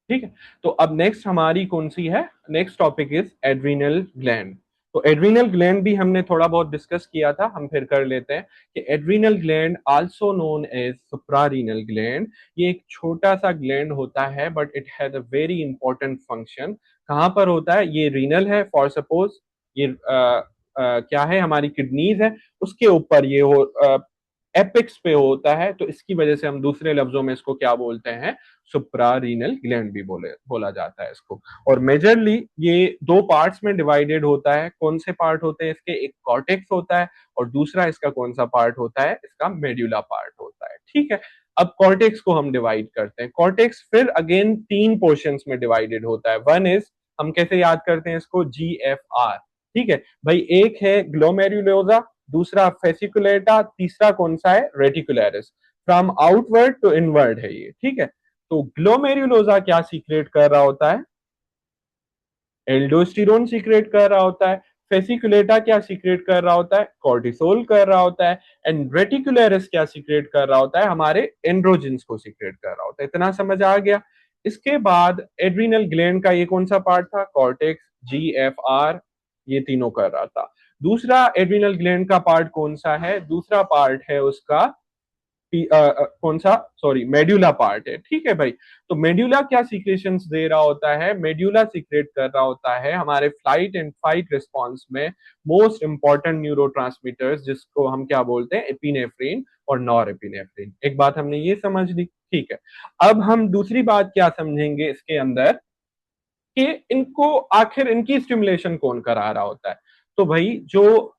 ठीक है। तो अब नेक्स्ट हमारी कौन सी है, next topic is adrenal gland. तो एड्रीनल ग्लैंड भी हमने थोड़ा बहुत डिस्कस किया था, हम फिर कर लेते हैं कि adrenal gland also known as suprarenal gland, ये एक छोटा सा ग्लैंड होता है but it has a very important function. कहाँ पर होता है, ये रीनल है, फॉर सपोज ये क्या है, हमारी किडनीज है, उसके ऊपर ये हो एपिक्स पे होता है, तो इसकी वजह से हम दूसरे लफ्जों में इसको क्या बोलते हैं, सुप्रारीनल ग्लैंड भी बोला जाता है इसको। और मेजरली ये दो पार्ट्स में डिवाइडेड होता है, कौन से पार्ट होते हैं इसके, एक कॉर्टेक्स होता है और दूसरा इसका कौन सा पार्ट होता है, इसका मेड्यूला पार्ट होता है। ठीक है। अब कॉर्टेक्स को हम डिवाइड करते हैं, कॉर्टेक्स फिर अगेन तीन पोर्शंस में डिवाइडेड होता है। वन इज, हम कैसे याद करते हैं इसको, GFR। ठीक है भाई, एक है ग्लोमेरुलोजा, दूसरा फेसिकुलेटा, तीसरा कौन सा है, reticularis. From outward to inward है ये। ठीक है। तो ग्लोमेरुलोजा क्या सीक्रेट कर रहा होता है, एल्डोस्टिरोन सीक्रेट कर रहा होता है। फेसिकुलेटा क्या सीक्रेट कर रहा होता है, कॉर्टिसोल कर रहा होता है। एंड रेटिकुलरिस क्या सीक्रेट कर रहा होता है, हमारे एंड्रोजेंस को सीक्रेट कर रहा होता है। इतना समझ आ गया। इसके बाद एड्रिनल ग्लैंड का ये कौन सा पार्ट था, कॉर्टेक्स, GFR, ये तीनों कर रहा था। दूसरा एड्रिनल ग्लैंड का पार्ट कौन सा है, दूसरा पार्ट है उसका कौन सा, सॉरी, मेड्यूला पार्ट है। ठीक है भाई। तो मेड्यूला क्या सीक्रेशंस दे रहा होता है, मेड्यूला सीक्रेट कर रहा होता है हमारे फ्लाइट एंड फाइट रिस्पॉन्स में मोस्ट इंपॉर्टेंट न्यूरोट्रांसमीटर्स, जिसको हम क्या बोलते हैं, एपिनेफ्रिन और नॉर एपिनेफ्रिन। एक बात हमने ये समझ ली। ठीक है। अब हम दूसरी बात क्या समझेंगे इसके अंदर, कि इनको आखिर इनकी स्टिमुलेशन कौन करा रहा होता है। तो भाई जो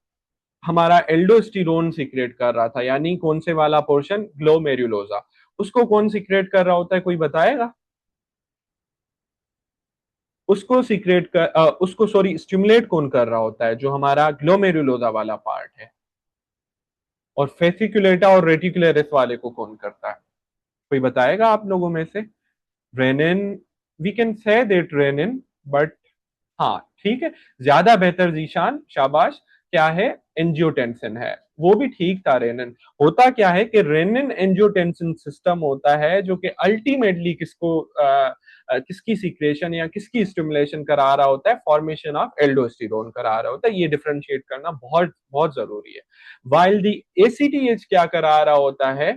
हमारा एल्डोस्टिरोन सीक्रेट कर रहा था, यानी कौन से वाला पोर्शन, ग्लोमेरुलोजा, उसको कौन सीक्रेट कर रहा होता है, कोई बताएगा। उसको सीक्रेट कर उसको सॉरी स्टिमुलेट कौन कर रहा होता है, जो हमारा ग्लोमेरुलोजा वाला पार्ट है। और फेसिकुलेटा और रेटिकुलरिस वाले को कौन करता है, कोई बताएगा आप लोगों में से। Renin, we can say that renin, but हाँ ठीक है, ज्यादा बेहतर जीशान, शाबाश। क्या है, एंजियोटेंसिन है। वो भी ठीक था रेनिन। होता क्या है कि रेनिन एंजियोटेंसिन सिस्टम होता है जो कि अल्टीमेटली किसकी सीक्रेशन या किसकी स्टिमुलेशन करा रहा होता है, फॉर्मेशन ऑफ एल्डोस्टेरोन करा रहा होता है। ये डिफरेंशिएट करना बहुत बहुत जरूरी है। वाइल दी एसीटीएच क्या करा रहा होता है,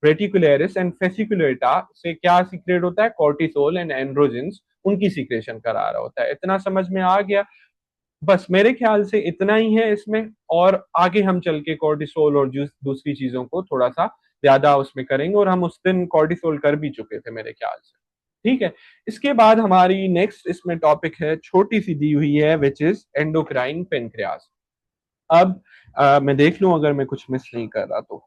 रेटिकुलरिस एंड फेसिकुलेटा से क्या सीक्रेट होता है, कॉर्टिसोल एंड एंड्रोजेंस, उनकी सीक्रेशन करा रहा होता है। इतना समझ में आ गया? बस मेरे ख्याल से इतना ही है इसमें, और आगे हम चल के कॉर्टिसोल और दूसरी चीजों को थोड़ा सा ज्यादा उसमें करेंगे, और हम उस दिन कॉर्टिसोल कर भी चुके थे मेरे ख्याल से। ठीक है। इसके बाद हमारी नेक्स्ट इसमें टॉपिक है, छोटी सी दी हुई है, विच इज एंडोक्राइन पेनक्रियास। अब मैं देख लूं अगर मैं कुछ मिस नहीं कर रहा तो।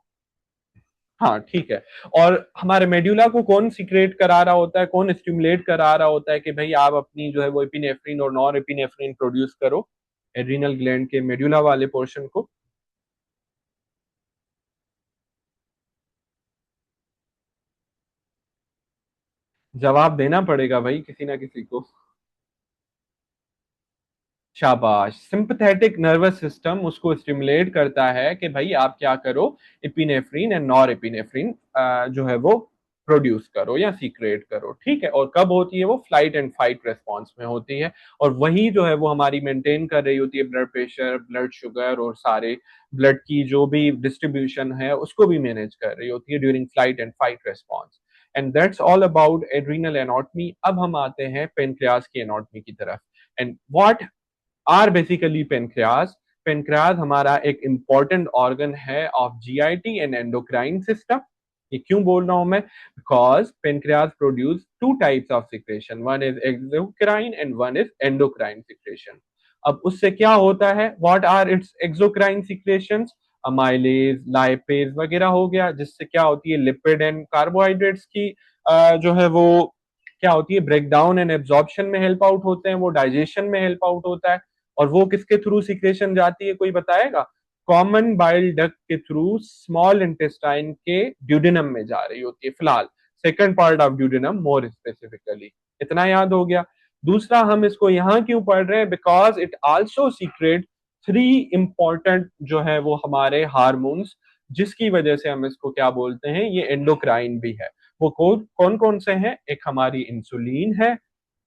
हाँ ठीक है। और हमारे मेड्यूला को कौन सिक्रेट करा रहा होता है, कौन स्टिमुलेट करा रहा होता है कि भाई आप अपनी जो है वो एपिनेफ्रिन और नॉन एपिनेफ्रिन प्रोड्यूस करो, एड्रीनल ग्लैंड के मेड्यूला वाले पोर्शन को। जवाब देना पड़ेगा भाई किसी ना किसी को। शाबाश। सिंपथेटिक नर्वस सिस्टम उसको स्टिमुलेट करता है कि भाई आप क्या करो, एपिनेफ्रिन एंड नॉर एपिनेफ्रिन जो है वो प्रोड्यूस करो या सीक्रेट करो। ठीक है। और कब होती है वो, फ्लाइट एंड फाइट रेस्पॉन्स में होती है। और वही जो है वो हमारी मेंटेन कर रही होती है ब्लड प्रेशर, ब्लड शुगर और सारे ब्लड की जो भी डिस्ट्रीब्यूशन है उसको भी मैनेज कर रही होती है during flight and fight response. And that's all about adrenal anatomy. अब हम आते हैं पेनक्रियास की एनाटॉमी की तरफ। And what are basically pancreas. Pancreas हमारा एक इंपॉर्टेंट ऑर्गन है of GIT and endocrine system. ये क्यों बोल रहा हूं मैं, because pancreas produce two types of secretion, one is exocrine and one is endocrine secretion. अब उससे क्या होता है, what are its exocrine secretions, amylase, lipase वगैरह हो गया, जिससे क्या होती है लिपिड एंड कार्बोहाइड्रेट्स की जो है वो क्या होती है, ब्रेक डाउन एंड एब्जॉर्प्शन में हेल्प आउट होते हैं, वो डाइजेशन में हेल्प आउट होता है। और वो किसके थ्रू सिक्रेशन जाती है, कोई बताएगा? कॉमन बाइल डक्ट के थ्रू स्मॉल इंटेस्टाइन के ड्यूडेनम में जा रही होती है फिलहाल, second part of duodenum more specifically. इतना याद हो गया। दूसरा, हम इसको यहां क्यों पढ़ रहे हैं, because it also secret three important जो है वो हमारे हार्मोन्स, जिसकी वजह से हम इसको क्या बोलते हैं, ये एंडोक्राइन भी है। वो कौन कौन से हैं, एक हमारी इंसुलिन है,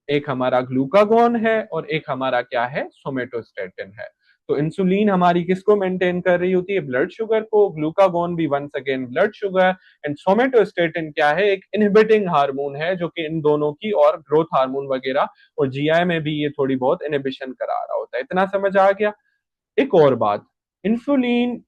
एक हमारा ग्लूकागॉन है, और एक हमारा क्या है, सोमेटोस्टेटिन है। तो इंसुलिन हमारी किसको मेंटेन कर रही होती है, ब्लड शुगर को। ग्लूकागॉन भी once again blood sugar. And somatostatin क्या है, एक इनहिबिटिंग हार्मोन है जो कि इन दोनों की, और ग्रोथ हार्मोन वगैरह, और जीआई में भी ये थोड़ी बहुत इनहिबिशन करा रहा होता है। इतना समझ आ गया? एक और बात, इंसुलिन,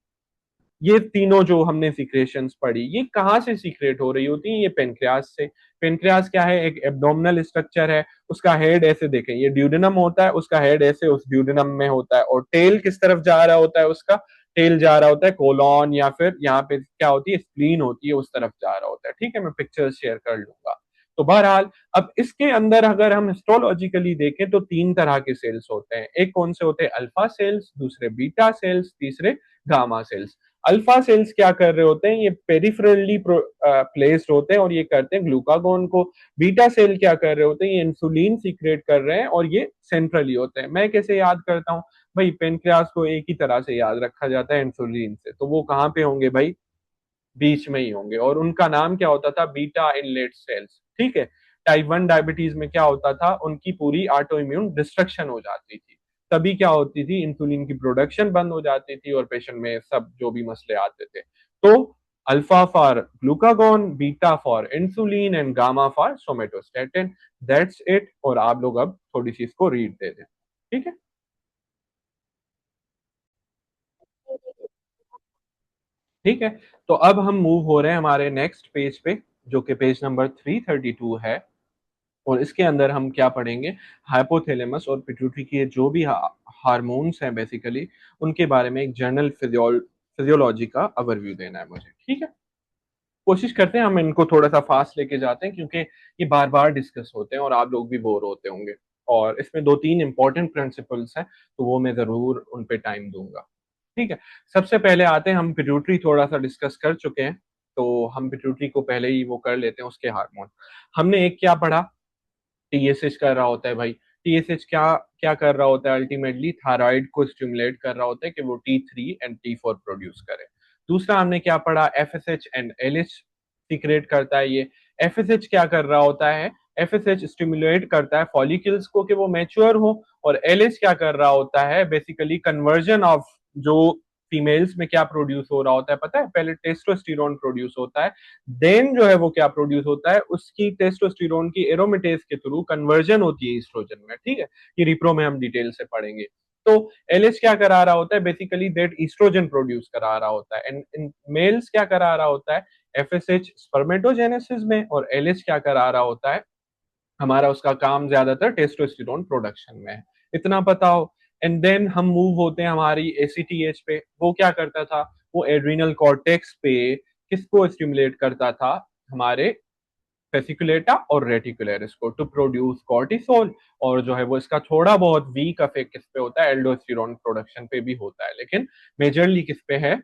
ये तीनों जो हमने सीक्रेशंस पढ़ी, ये कहाँ से सीक्रेट हो रही होती है, ये पेनक्रियास से। पेनक्रियास क्या है, एक एब्डोमिनल स्ट्रक्चर है। उसका हेड ऐसे देखें, ये ड्यूडेनम होता है, उसका हेड ऐसे उस ड्यूडेनम में होता है, और टेल किस तरफ जा रहा होता है उसका, टेल जा रहा होता है कोलॉन, या फिर यहाँ पे क्या होती है, स्प्लीन होती है, उस तरफ जा रहा होता है। ठीक है, मैं पिक्चर्स शेयर कर लूंगा। तो बहरहाल, अब इसके अंदर अगर हम हिस्टोलॉजिकली देखें तो तीन तरह के सेल्स होते हैं। एक कौन से होते हैं, अल्फा सेल्स, दूसरे बीटा सेल्स, तीसरे गामा सेल्स। अल्फा सेल्स क्या कर रहे होते हैं, ये पेरिफेरली प्लेस्ड होते हैं और ये करते हैं ग्लूकागॉन को। बीटा सेल क्या कर रहे होते हैं, ये इंसुलिन सीक्रेट कर रहे हैं और ये सेंट्रली होते हैं। मैं कैसे याद करता हूँ भाई, पेनक्रियास को एक ही तरह से याद रखा जाता है, इंसुलिन से। तो वो कहाँ पे होंगे भाई, बीच में ही होंगे, और उनका नाम क्या होता था, बीटा इनलेट सेल्स। ठीक है। टाइप 1 डायबिटीज में क्या होता था, उनकी पूरी ऑटो इम्यून डिस्ट्रक्शन हो जाती थी। तभी क्या होती थी, इंसुलिन की प्रोडक्शन बंद हो जाती थी, और पेशेंट में सब जो भी मसले आते थे। तो alpha for glucagon, beta for insulin, and gamma for somatostatin. That's it. और आप लोग अब थोड़ी सी इसको रीड दे दें। ठीक है। ठीक है। तो अब हम मूव हो रहे हैं हमारे नेक्स्ट पेज पे, जो कि पेज नंबर 332 है। और इसके अंदर हम क्या पढ़ेंगे, हाइपोथैलेमस और पिट्यूटरी के जो भी हार्मोन्स हैं बेसिकली, उनके बारे में एक जनरल फिजियोलॉजी का ओवरव्यू देना है मुझे। ठीक है। कोशिश करते हैं हम इनको थोड़ा सा फास्ट लेके जाते हैं, क्योंकि ये बार बार डिस्कस होते हैं और आप लोग भी बोर होते होंगे। और इसमें दो तीन इंपॉर्टेंट प्रिंसिपल्स हैं, तो वो मैं जरूर उन पे टाइम दूंगा। ठीक है। सबसे पहले आते हैं, हम पिट्यूटरी थोड़ा सा डिस्कस कर चुके हैं, तो हम पिट्यूटरी को पहले ही वो कर लेते हैं, उसके हार्मोन। हमने एक क्या पढ़ा, टीएसएच कर रहा होता है भाई। टीएसएच क्या क्या कर रहा होता है, अल्टीमेटली थायराइड को स्टिमुलेट कर रहा होता है कि वो T3 एंड T4 प्रोड्यूस करे। दूसरा हमने क्या पढ़ा, एफएसएच एंड एलएच सीक्रेट करता है ये। एफएसएच क्या कर रहा होता है, एफएसएच स्टिमुलेट करता है फॉलिकल्स को कि वो मैच्योर हो, और एलएच क्या कर रहा होता है, बेसिकली कन्वर्जन ऑफ जो फीमेल्स में क्या प्रोड्यूस हो रहा होता है पता है, पहले टेस्टोस्टेरोन प्रोड्यूस होता है, देन जो है वो क्या प्रोड्यूस होता है, उसकी टेस्टोस्टेरोन की एरोमेटेज के थ्रू कन्वर्जन होती है ईस्ट्रोजन में, ठीक है, ये रिप्रो में हम डिटेल से पढ़ेंगे। तो एलएच क्या करा रहा होता है, बेसिकली दैट ईस्ट्रोजन प्रोड्यूस करा रहा होता है, एंड इन मेल्स क्या करा रहा होता है, एफएसएच स्पर्मेटोजेनेसिस में, और एलएच क्या करा रहा होता है, हमारा उसका काम ज्यादातर टेस्टोस्टेरोन प्रोडक्शन में है, इतना पता हो। एंड देन हम मूव होते हैं हमारी एसीटीएच पे, वो क्या करता था, वो एड्रिनल कॉर्टेक्स पे किसको स्टिमुलेट करता था, हमारे फेसिकुलेटा और रेटिकुलरिस को, टू प्रोड्यूस कॉर्टिसोल, और जो है वो इसका थोड़ा बहुत वीक इफेक्ट किस पे होता है, एल्डोस्टेरोन प्रोडक्शन पे भी होता है, लेकिन मेजरली किस पे है,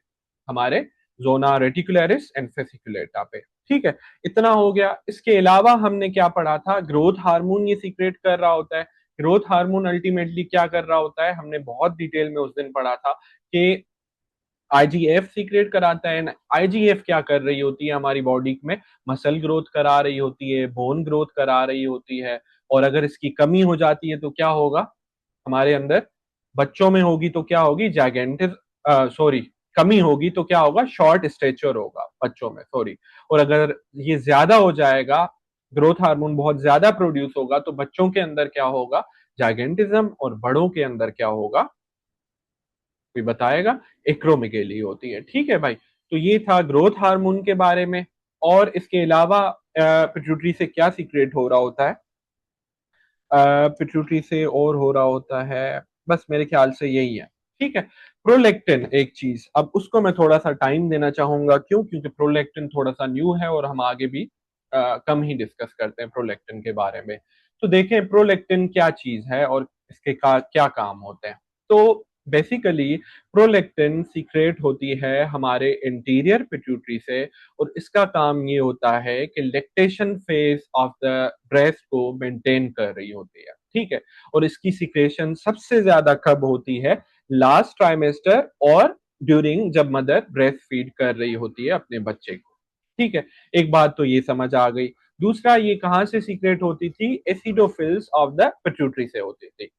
हमारे जोना रेटिकुलरिस एंड फेसिकुलेटा पे, ठीक है। इतना हो गया। इसके अलावा हमने क्या पढ़ा था, ग्रोथ हार्मोन ये सीक्रेट कर रहा होता है। ग्रोथ हार्मोन अल्टीमेटली क्या कर रहा होता है, हमने बहुत डिटेल में उस दिन पढ़ा था कि आईजीएफ सीक्रेट कराता है। आईजीएफ क्या कर रही होती है हमारी बॉडी में, मसल ग्रोथ करा रही होती है, बोन ग्रोथ करा रही होती है, और अगर इसकी कमी हो जाती है तो क्या होगा हमारे अंदर, बच्चों में होगी तो क्या होगी, जाइगेंटिस, सॉरी, कमी होगी तो क्या होगा, शॉर्ट स्टेचर होगा बच्चों में, सॉरी। और अगर ये ज्यादा हो जाएगा, ग्रोथ हार्मोन बहुत ज्यादा प्रोड्यूस होगा, तो बच्चों के अंदर क्या होगा, जाइगेंटिज्म, और बड़ों के अंदर क्या होगा, कोई बताएगा, एक्रोमेगेली होती है, ठीक है भाई। तो ये था ग्रोथ हार्मोन के बारे में। और इसके अलावा पिट्यूटरी से क्या सीक्रेट हो रहा होता है, पिट्यूटरी से और हो रहा होता है, बस मेरे ख्याल से यही है, ठीक है। प्रोलेक्टिन एक चीज, अब उसको मैं थोड़ा सा टाइम देना चाहूंगा, क्यों, क्योंकि प्रोलेक्टिन थोड़ा सा न्यू है और हम आगे भी कम ही डिस्कस करते हैं प्रोलेक्टिन के बारे में। तो देखें प्रोलेक्टिन क्या चीज है और इसके क्या काम होते हैं। तो बेसिकली प्रोलेक्टिन सीक्रेट होती है हमारे इंटीरियर पिट्यूटरी से, और इसका काम ये होता है कि lactation phase of the breast को मेंटेन कर रही होती है, ठीक है। और इसकी सिक्रेशन सबसे ज्यादा कब होती है, लास्ट ट्राइमेस्टर और ड्यूरिंग जब मदर ब्रेस्ट फीड कर रही होती है अपने बच्चे को, ठीक है। एक बात तो ये समझ आ गई। दूसरा, ये कहां से सीक्रेट होती थी, एसिडोफिल्स ऑफ द पिट्यूटरी से होती थी।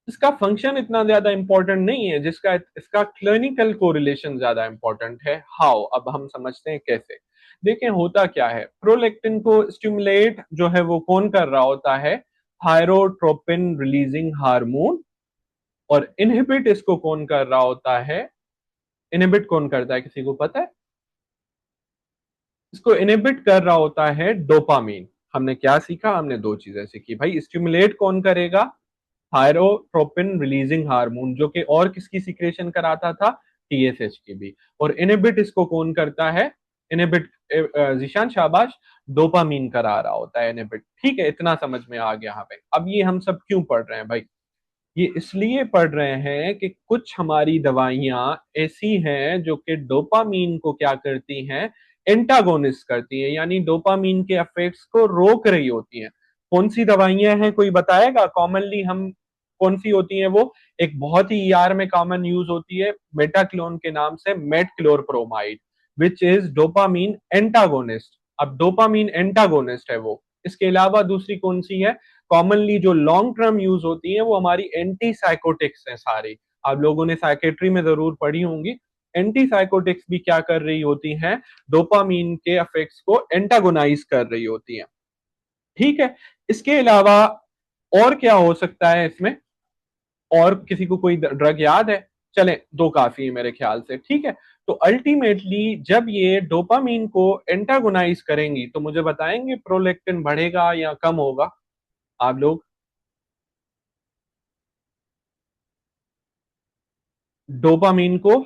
इसका फंक्शन इतना ज्यादा इंपॉर्टेंट नहीं है, जिसका इसका क्लिनिकल कोरिलेशन ज्यादा इंपॉर्टेंट है। हाउ, अब हम समझते हैं कैसे। देखें होता क्या है, प्रोलेक्टिन को स्टिमुलेट जो है वो कौन कर रहा होता है, थायरोट्रोपिन रिलीजिंग हार्मोन, और इनहिबिट इसको कौन कर रहा होता है, इनहिबिट कौन करता है, किसी को पता है, इसको इनहिबिट कर रहा होता है डोपामीन। हमने क्या सीखा, हमने दो चीजें सीखी भाई, स्टिमुलेट कौन करेगा, थायरोट्रोपिन रिलीजिंग हार्मोन, जो कि और किसकी सिक्रेशन कराता था, टीएसएच की भी। और इनहिबिट इसको कौन करता है, इनहिबिट, जिशान शाबाश, डोपामीन करा रहा होता है इनहिबिट, ठीक है। इतना समझ में आ गया यहाँ पे। अब ये हम सब क्यों पढ़ रहे हैं भाई, ये इसलिए पढ़ रहे हैं कि कुछ हमारी दवाइयां ऐसी हैं जो कि डोपामीन को क्या करती हैं, एंटागोनिस्ट करती हैं, यानी डोपामीन के इफेक्ट्स को रोक रही होती हैं। कौन सी दवाइयां हैं, कोई बताएगा, कॉमनली हम कौन सी होती हैं वो, एक बहुत ही ईआर में कॉमन यूज होती है मेटाक्लोन के नाम से, मेटक्लोरप्रोमाइड, विच इज डोपामीन एंटागोनिस्ट। अब डोपामीन एंटागोनिस्ट है वो। इसके अलावा दूसरी कौन सी है, कॉमनली जो लॉन्ग टर्म यूज होती है वो हमारी एंटी साइकोटिक्स है सारी, आप लोगों ने साइकेट्री में जरूर पढ़ी होंगी। एंटी साइकोटिक्स भी क्या कर रही होती हैं, डोपामीन के इफेक्ट्स को एंटागोनाइज कर रही होती हैं, ठीक है। इसके अलावा और क्या हो सकता है इसमें, और किसी को कोई ड्रग याद है, चले दो काफी है मेरे ख्याल से, ठीक है। तो अल्टीमेटली जब ये डोपामीन को एंटागोनाइज करेंगी तो मुझे बताएंगे प्रोलेक्टिन बढ़ेगा या कम होगा, आप लोग। डोपामीन को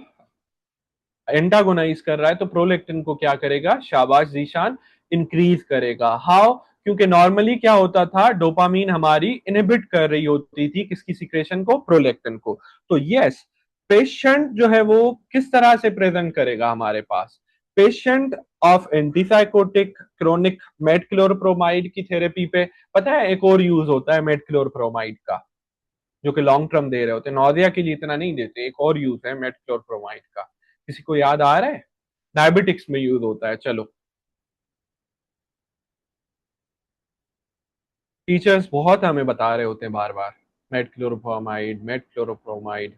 एंटागोनाइज कर रहा है तो प्रोलेक्टिन को क्या करेगा, शाबाश जीशान, इंक्रीज करेगा। हाउ, क्योंकि नॉर्मली क्या होता था, डोपामीन हमारी इनहिबिट कर रही होती थी किसकी सिक्रेशन को, प्रोलेक्टिन को। तो यस, पेशेंट जो है वो किस तरह से प्रेजेंट करेगा हमारे पास, पेशेंट ऑफ एंटीसाइकोटिक क्रोनिक मेटक्लोरोप्रोमाइड की थेरेपी पे, पता है एक और यूज होता है मेटक्लोरोप्रोमाइड का, जो कि लॉन्ग टर्म दे रहे होते हैं, नौजिया के लिए इतना नहीं देते, एक और यूज है मेटक्लोरोप्रोमाइड का, किसी को याद आ रहा है? डायबिटिक्स में यूज होता है। चलो, टीचर्स बहुत हमें बता रहे होते हैं बार बार, metoclopramide metoclopramide.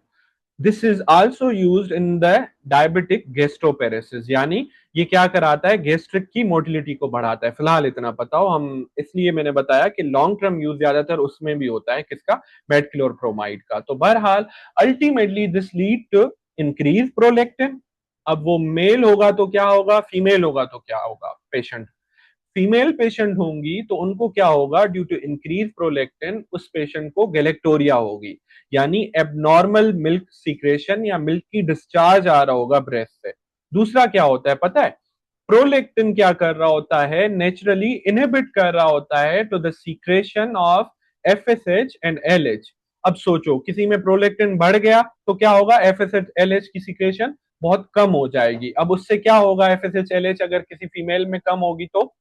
This is also used in the diabetic gastroparesis, यानी ये क्या कराता है, गेस्ट्रिक की मोटिलिटी को बढ़ाता है। फिलहाल इतना पता हो, हम इसलिए मैंने बताया कि लॉन्ग टर्म यूज ज्यादातर उसमें भी होता है, किसका, मेटक्लोरोप्रोमाइड का। तो बहरहाल ultimately this lead to increase prolactin. अब वो मेल होगा तो क्या होगा, फीमेल होगा तो क्या होगा, पेशेंट फीमेल पेशेंट होंगी तो उनको क्या होगा, ड्यू टू इंक्रीज प्रोलेक्टिन उस पेशेंट को गैलेक्टोरिया होगी, यानी एबनॉर्मल मिल्क सीक्रेशन या मिल्क की डिस्चार्ज आ रहा होगा ब्रेस्ट से। दूसरा क्या होता है पता है, प्रोलेक्टिन क्या कर रहा होता है, नेचुरली इनहिबिट कर रहा होता है to the secretion of FSH and LH. अब सोचो किसी में प्रोलेक्टिन बढ़ गया तो क्या होगा, एफएसएच एलएच की सीक्रेशन बहुत कम हो जाएगी। अब उससे क्या होगा, एफएसएच एलएच अगर किसी फीमेल में कम होगी तो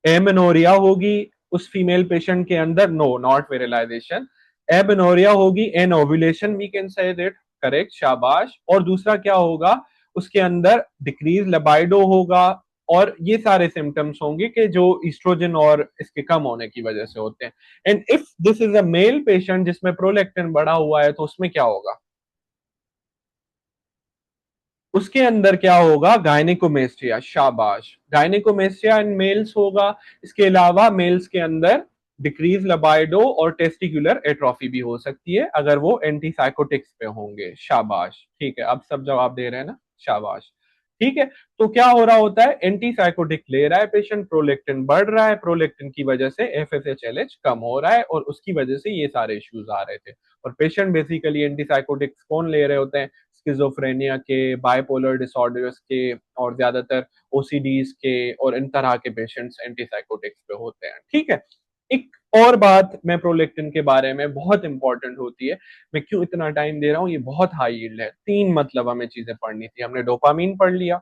एमेनोरिया होगी उस फीमेल पेशेंट के अंदर, नो नॉट विरलाइजेशन, एमेनोरिया होगी, anovulation we can say that, correct, शाबाश। और दूसरा क्या होगा, उसके अंदर डिक्रीज लिबिडो होगा, और ये सारे सिम्टम्स होंगे कि जो ईस्ट्रोजन और इसके कम होने की वजह से होते हैं। And if this is a male patient जिसमें प्रोलेक्टिन बढ़ा हुआ है तो उसमें क्या होगा, उसके अंदर क्या होगा, गायनिकोमेस्टिया, शाबाश, गायनिकोमेस्टिया इन मेल्स होगा। इसके अलावा मेल्स के अंदर डिक्रीज लबाइडो और टेस्टिकुलर एट्रोफी भी हो सकती है अगर वो एंटीसाइकोटिक्स पे होंगे, शाबाश। ठीक है, अब सब जवाब दे रहे हैं ना, शाबाश। ठीक है, तो क्या हो रहा होता है, एंटीसाइकोटिक ले रहा है पेशेंट, प्रोलेक्टिन बढ़ रहा है, प्रोलेक्टिन की वजह से एफएसएचएलएच कम हो रहा है, और उसकी वजह से ये सारे इश्यूज आ रहे थे। और पेशेंट बेसिकली एंटीसाइकोटिक्स कौन ले रहे होते हैं, स्किजोफ्रेनिया के, बाइपोलर डिसऑर्डर्स के, और ज्यादातर ओसीडीज के, और इन तरह के पेशेंट्स एंटीसाइकोटिक्स पे होते हैं। ठीक है, एक और बात मैं प्रोलेक्टिन के बारे में बहुत इंपॉर्टेंट होती है, मैं क्यों इतना टाइम दे रहा हूँ, ये बहुत हाई यील्ड है। तीन मतलब हमें चीजें पढ़नी थी, हमने डोपामीन पढ़ लिया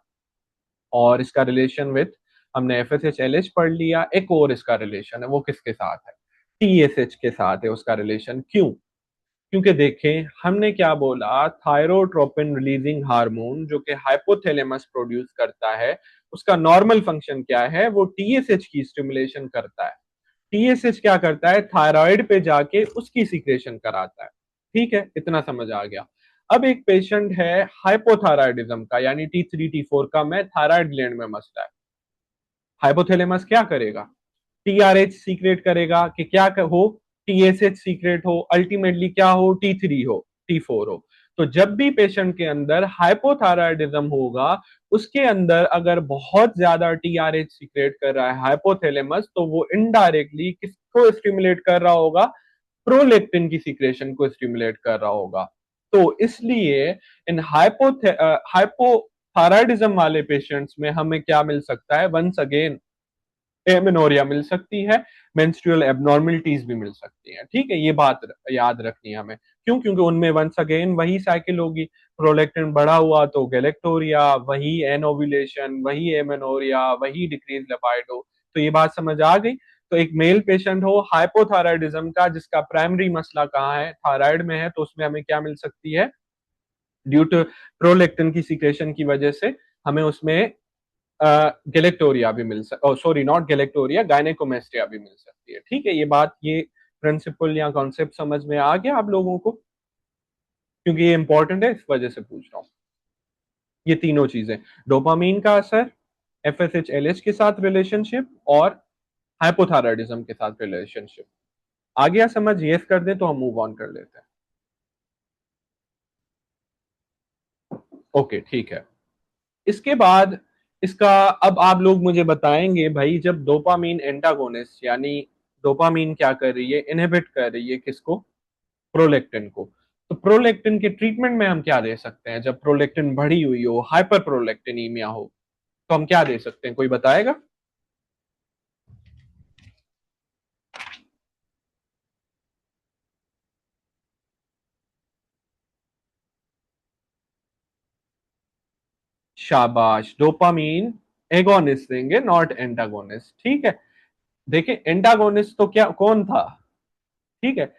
और इसका रिलेशन विथ, हमने एफएसएचएलएच पढ़ लिया, एक और इसका रिलेशन है, वो किसके साथ है, टीएसएच के साथ है उसका रिलेशन। क्यों, क्योंकि देखें हमने क्या बोला, थायरोट्रोपिन रिलीजिंग हार्मोन जो कि हाइपोथैलेमस प्रोड्यूस करता है, उसका नॉर्मल फंक्शन क्या है, वो टीएसएच की स्टिमुलेशन करता है। टीएसएच क्या करता है, थायराइड पे जाके उसकी सीक्रेशन कराता है। ठीक है, इतना समझ आ गया। अब एक पेशेंट है हाइपोथायराइडिज्म का, यानी T3 T4 का, मैं थायराइड ग्लैंड में मसला है, हाइपोथैलेमस क्या करेगा, टीआरएच सीक्रेट करेगा कि क्या हो, टीएसएच सीक्रेट हो, अल्टीमेटली क्या हो, T3 हो, T4 हो। तो जब भी पेशेंट के अंदर हाइपोथायराइडिज्म होगा, उसके अंदर अगर बहुत ज्यादा टीआरएच सीक्रेट कर रहा है हाइपोथैलेमस, तो वो इनडायरेक्टली किसको स्टिमुलेट कर रहा होगा, प्रोलेक्टिन की सीक्रेशन को स्टिमुलेट कर रहा होगा। तो इसलिए इन हाइपोथायराइडिज्म वाले पेशेंट्स में हमें क्या मिल सकता है, वंस अगेन एमेनोरिया मिल सकती है, मेंस्ट्रुअल एबनॉर्मलिटीज भी मिल सकती हैं। ठीक है, ये बात याद रखनी है हमें। क्यों, क्योंकि उनमें वंस अगेन वही साइकिल होगी, प्रोलेक्टिन बढ़ा हुआ तो गैलेक्टोरिया, वही एनोवुलेशन, वही एमेनोरिया, वही डिक्रीज लिबिडो। तो ये बात समझ आ गई। तो एक मेल पेशेंट हो हाइपोथायराइडिज्म का, जिसका प्राइमरी मसला कहाँ है, थायराइड में है, तो उसमें हमें क्या मिल सकती है, ड्यू टू प्रोलेक्टिन की सीक्रेशन की वजह से हमें उसमें गैलेक्टोरिया भी मिल सक सॉरी नॉट गैलेक्टोरिया, गायनेकोमेस्टिया भी मिल सकती है। ठीक है, ये बात, ये प्रिंसिपल या कॉन्सेप्ट समझ में आ गया आप लोगों को, क्योंकि ये इंपॉर्टेंट है इस वजह से पूछ रहा हूँ। ये तीनों चीजें, डोपामीन का असर, एफएसएचएलएच के साथ रिलेशनशिप, और हाइपोथायराइडिज्म के साथ रिलेशनशिप। आ गया समझ, यस कर दें तो हम मूव ऑन कर लेते हैं। ओके ठीक है, इसके बाद इसका, अब आप लोग मुझे बताएंगे भाई, जब डोपामीन एंटागोनिस्ट, यानी डोपामीन क्या कर रही है, इनहिबिट कर रही है किसको, प्रोलेक्टिन को, तो प्रोलेक्टिन के ट्रीटमेंट में हम क्या दे सकते हैं, जब प्रोलेक्टिन बढ़ी हुई हो, हाइपर प्रोलेक्टिनीमिया हो, तो हम क्या दे सकते हैं, कोई बताएगा? शाबाश, डोपामीन एगोनिस्ट देंगे, नॉट एंटागोनिस्ट। ठीक है, देखिए एंटागोनिस्ट तो क्या कौन था? ठीक है,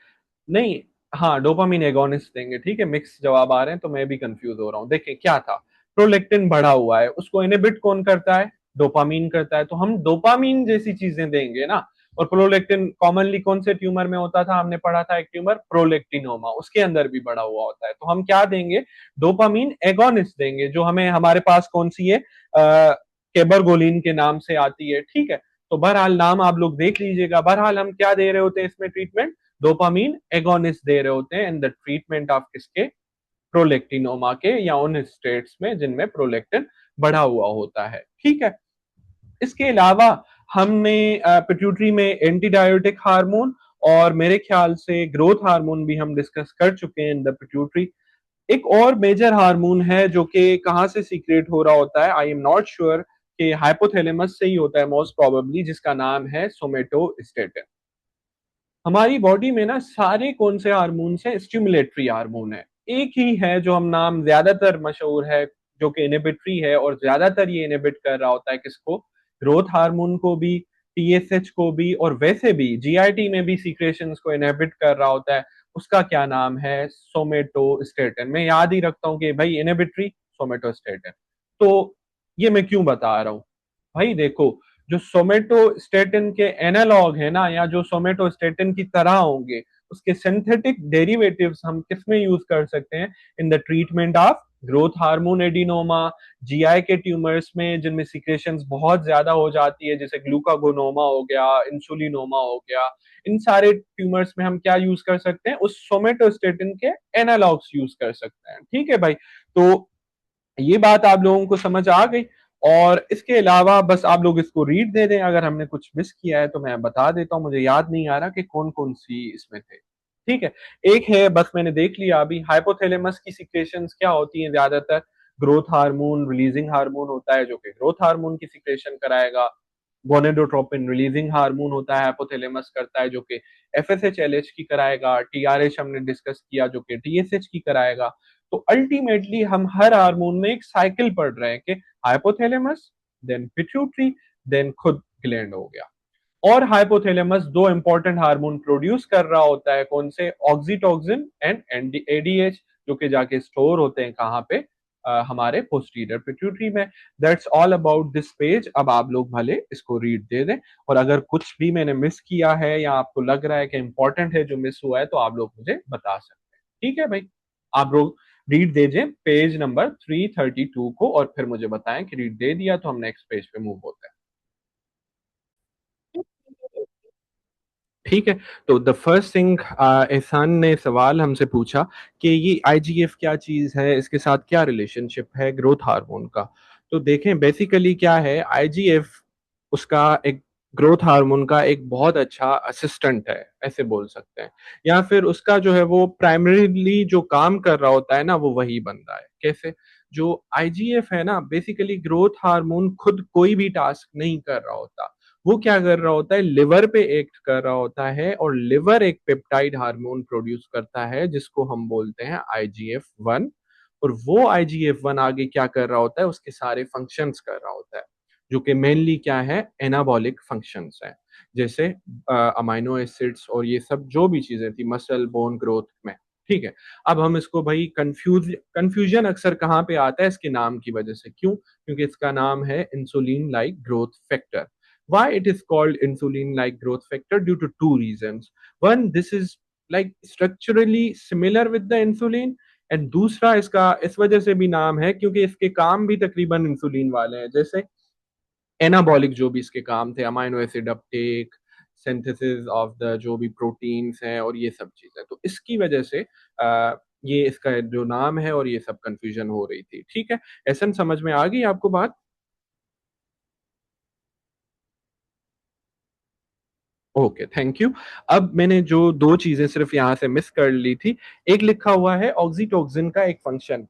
नहीं, हाँ डोपामीन एगोनिस्ट देंगे। ठीक है, मिक्स जवाब आ रहे हैं तो मैं भी कंफ्यूज हो रहा हूँ। देखिए क्या था, प्रोलेक्टिन बढ़ा हुआ है, उसको इनहिबिट कौन करता है? डोपामीन करता है, तो हम डोपामीन जैसी चीजें देंगे ना। और प्रोलेक्टिन कॉमनली कौन से ट्यूमर में होता था? हमने पढ़ा था एक ट्यूमर प्रोलेक्टिनोमा, उसके अंदर भी बढ़ा हुआ होता है। तो हम क्या देंगे? डोपामीन एगोनिस्ट देंगे, जो हमें हमारे पास कौन सी है, केबरगोलिन के नाम से आती है। ठीक है, तो बहरहाल नाम आप लोग देख लीजिएगा। बहरहाल हम क्या दे रहे होते हैं इसमें ट्रीटमेंट? डोपामीन एगोनिस्ट दे रहे होते हैं इन द ट्रीटमेंट ऑफ किसके? प्रोलेक्टिनोमा के, या उन स्टेट्स में जिनमें प्रोलेक्टिन बढ़ा हुआ होता है। ठीक है, इसके अलावा हमने पिट्यूटरी में एंटीडायोटिक हार्मोन और मेरे ख्याल से ग्रोथ हार्मोन भी हम डिस्कस कर चुके हैं इन द पिट्यूटरी। एक और मेजर हार्मोन है जो कि कहाँ से सीक्रेट हो रहा होता है, आई एम नॉट श्योर, कि हाइपोथैलेमस से ही होता है मोस्ट प्रोबेबली, जिसका नाम है सोमेटोस्टेटिन। हमारी बॉडी में ना सारे कौन से हार्मोन है? स्टिमुलेटरी हार्मोन है। एक ही है जो हम नाम ज्यादातर मशहूर है, जो कि इनहिबिटरी है, और ज्यादातर ये इनहिबिट कर रहा होता है किसको? ग्रोथ हार्मोन को भी, टीएसएच को भी, और वैसे भी जीआईटी में भी सीक्रेशंस को इनहिबिट कर रहा होता है। उसका क्या नाम है? सोमेटोस्टेटिन। मैं याद ही रखता हूँ कि भाई इनहिबिटरी, सोमेटोस्टेटिन। तो ये मैं क्यों बता रहा हूँ? भाई देखो, जो सोमेटोस्टेटिन के एनालॉग है ना, या जो सोमेटोस्टेटिन की तरह होंगे, उसके सिंथेटिक डेरिवेटिव्स हम किसमें यूज कर सकते हैं? In the treatment of growth hormone adenoma, GI के ट्यूमर्स में जिनमें सिक्रेशंस बहुत ज्यादा हो जाती है, जैसे ग्लूकागोनोमा हो गया, इंसुलिनोमा हो गया। इन सारे ट्यूमर्स में हम क्या यूज कर सकते हैं? उस सोमेटोस्टेटिन के एनालॉग्स यूज कर सकते हैं। ठीक है भाई, तो ये बात आप लोगों को समझ आ गई। और इसके अलावा बस आप लोग इसको रीड दे दें, अगर हमने कुछ मिस किया है तो मैं बता देता हूँ, मुझे याद नहीं आ रहा कि कौन कौन सी इसमें थे। ठीक है, एक है, बस मैंने देख लिया अभी, हाइपोथैलेमस की सिक्रेशंस क्या होती हैं ज्यादातर? ग्रोथ हार्मोन रिलीजिंग हार्मोन होता है, जो कि ग्रोथ हार्मोन की सिक्रेशन कराएगा। गोनेडोट्रोपिन रिलीजिंग हार्मोन होता है, हाइपोथैलेमस करता है, जो कि एफएसएच की कराएगा। टीआरएच हमने डिस्कस किया, जो कि टीएसएच की कराएगा। तो अल्टीमेटली हम हर हार्मोन में एक साइकिल पढ़ रहे हैं कि हाइपोथैलेमस, देन पिट्यूटरी, देन खुद ग्लैंड हो गया। और हाइपोथैलेमस दो इंपॉर्टेंट हार्मोन प्रोड्यूस कर रहा होता है, कौन से? ऑक्सीटोसिन एंड एडीएच, जो कि जाके स्टोर होते हैं कहाँ पे? हमारे पोस्टीरियर पिट्यूटरी में। That's all about this page. अब आप लोग भले इसको रीड दे दें, और अगर कुछ भी मैंने मिस किया है या आपको लग रहा है कि इंपॉर्टेंट है जो मिस हुआ है, तो आप लोग मुझे बता सकते हैं। ठीक है भाई, आप लोग रीड दीजिए पेज नंबर 332 को, और फिर मुझे बताएं कि रीड दे दिया तो हम नेक्स्ट पेज पे मूव होते हैं। ठीक है, तो द फर्स्ट थिंग, एहसान ने सवाल हमसे पूछा कि ये आईजीएफ क्या चीज़ है, इसके साथ क्या रिलेशनशिप है ग्रोथ हार्मोन का। तो देखें बेसिकली क्या है आईजीएफ, उसका एक ग्रोथ हार्मोन का एक बहुत अच्छा असिस्टेंट है, ऐसे बोल सकते हैं। या फिर उसका जो है वो प्राइमरीली जो काम कर रहा होता है ना, वो वही बनता है। कैसे? जो आईजीएफ है ना, बेसिकली ग्रोथ हार्मोन खुद कोई भी टास्क नहीं कर रहा होता। वो क्या कर रहा होता है? लिवर पे एक्ट कर रहा होता है, और लिवर एक पेप्टाइड हार्मोन प्रोड्यूस करता है जिसको हम बोलते हैं आईजीएफ 1। और वो आईजीएफ 1 आगे क्या कर रहा होता है? उसके सारे फंक्शंस कर रहा होता है, जो कि मेनली क्या है? एनाबॉलिक फंक्शंस है, जैसे अमाइनो एसिड्स और ये सब जो भी चीजें थी मसल बोन ग्रोथ में। ठीक है, अब हम इसको भाई कंफ्यूजन अक्सर कहाँ पे आता है? इसके नाम की वजह से। क्यों? क्योंकि इसका नाम है insulin like growth factor. Why it is called insulin like growth factor? Due to two reasons. One, this is like structurally similar with the insulin, and दूसरा इसका इस वजह से भी नाम है क्योंकि इसके काम भी तकरीबन इंसुलिन वाले हैं, जैसे एनाबॉलिक जो भी इसके काम थे, amino acid Uptake, synthesis of the जो भी प्रोटीन्स हैं, और ये सब चीजें। तो इसकी वजह से ये इसका जो नाम है, और ये सब कंफ्यूजन हो रही थी। ठीक है, ऐसा समझ में आ गई आपको बात? Okay, thank you. अब मैंने जो दो चीजें सिर्फ यहाँ से मिस कर ली थी, एक लिखा हुआ है ऑक्सीटोसिन का एक फंक्शन।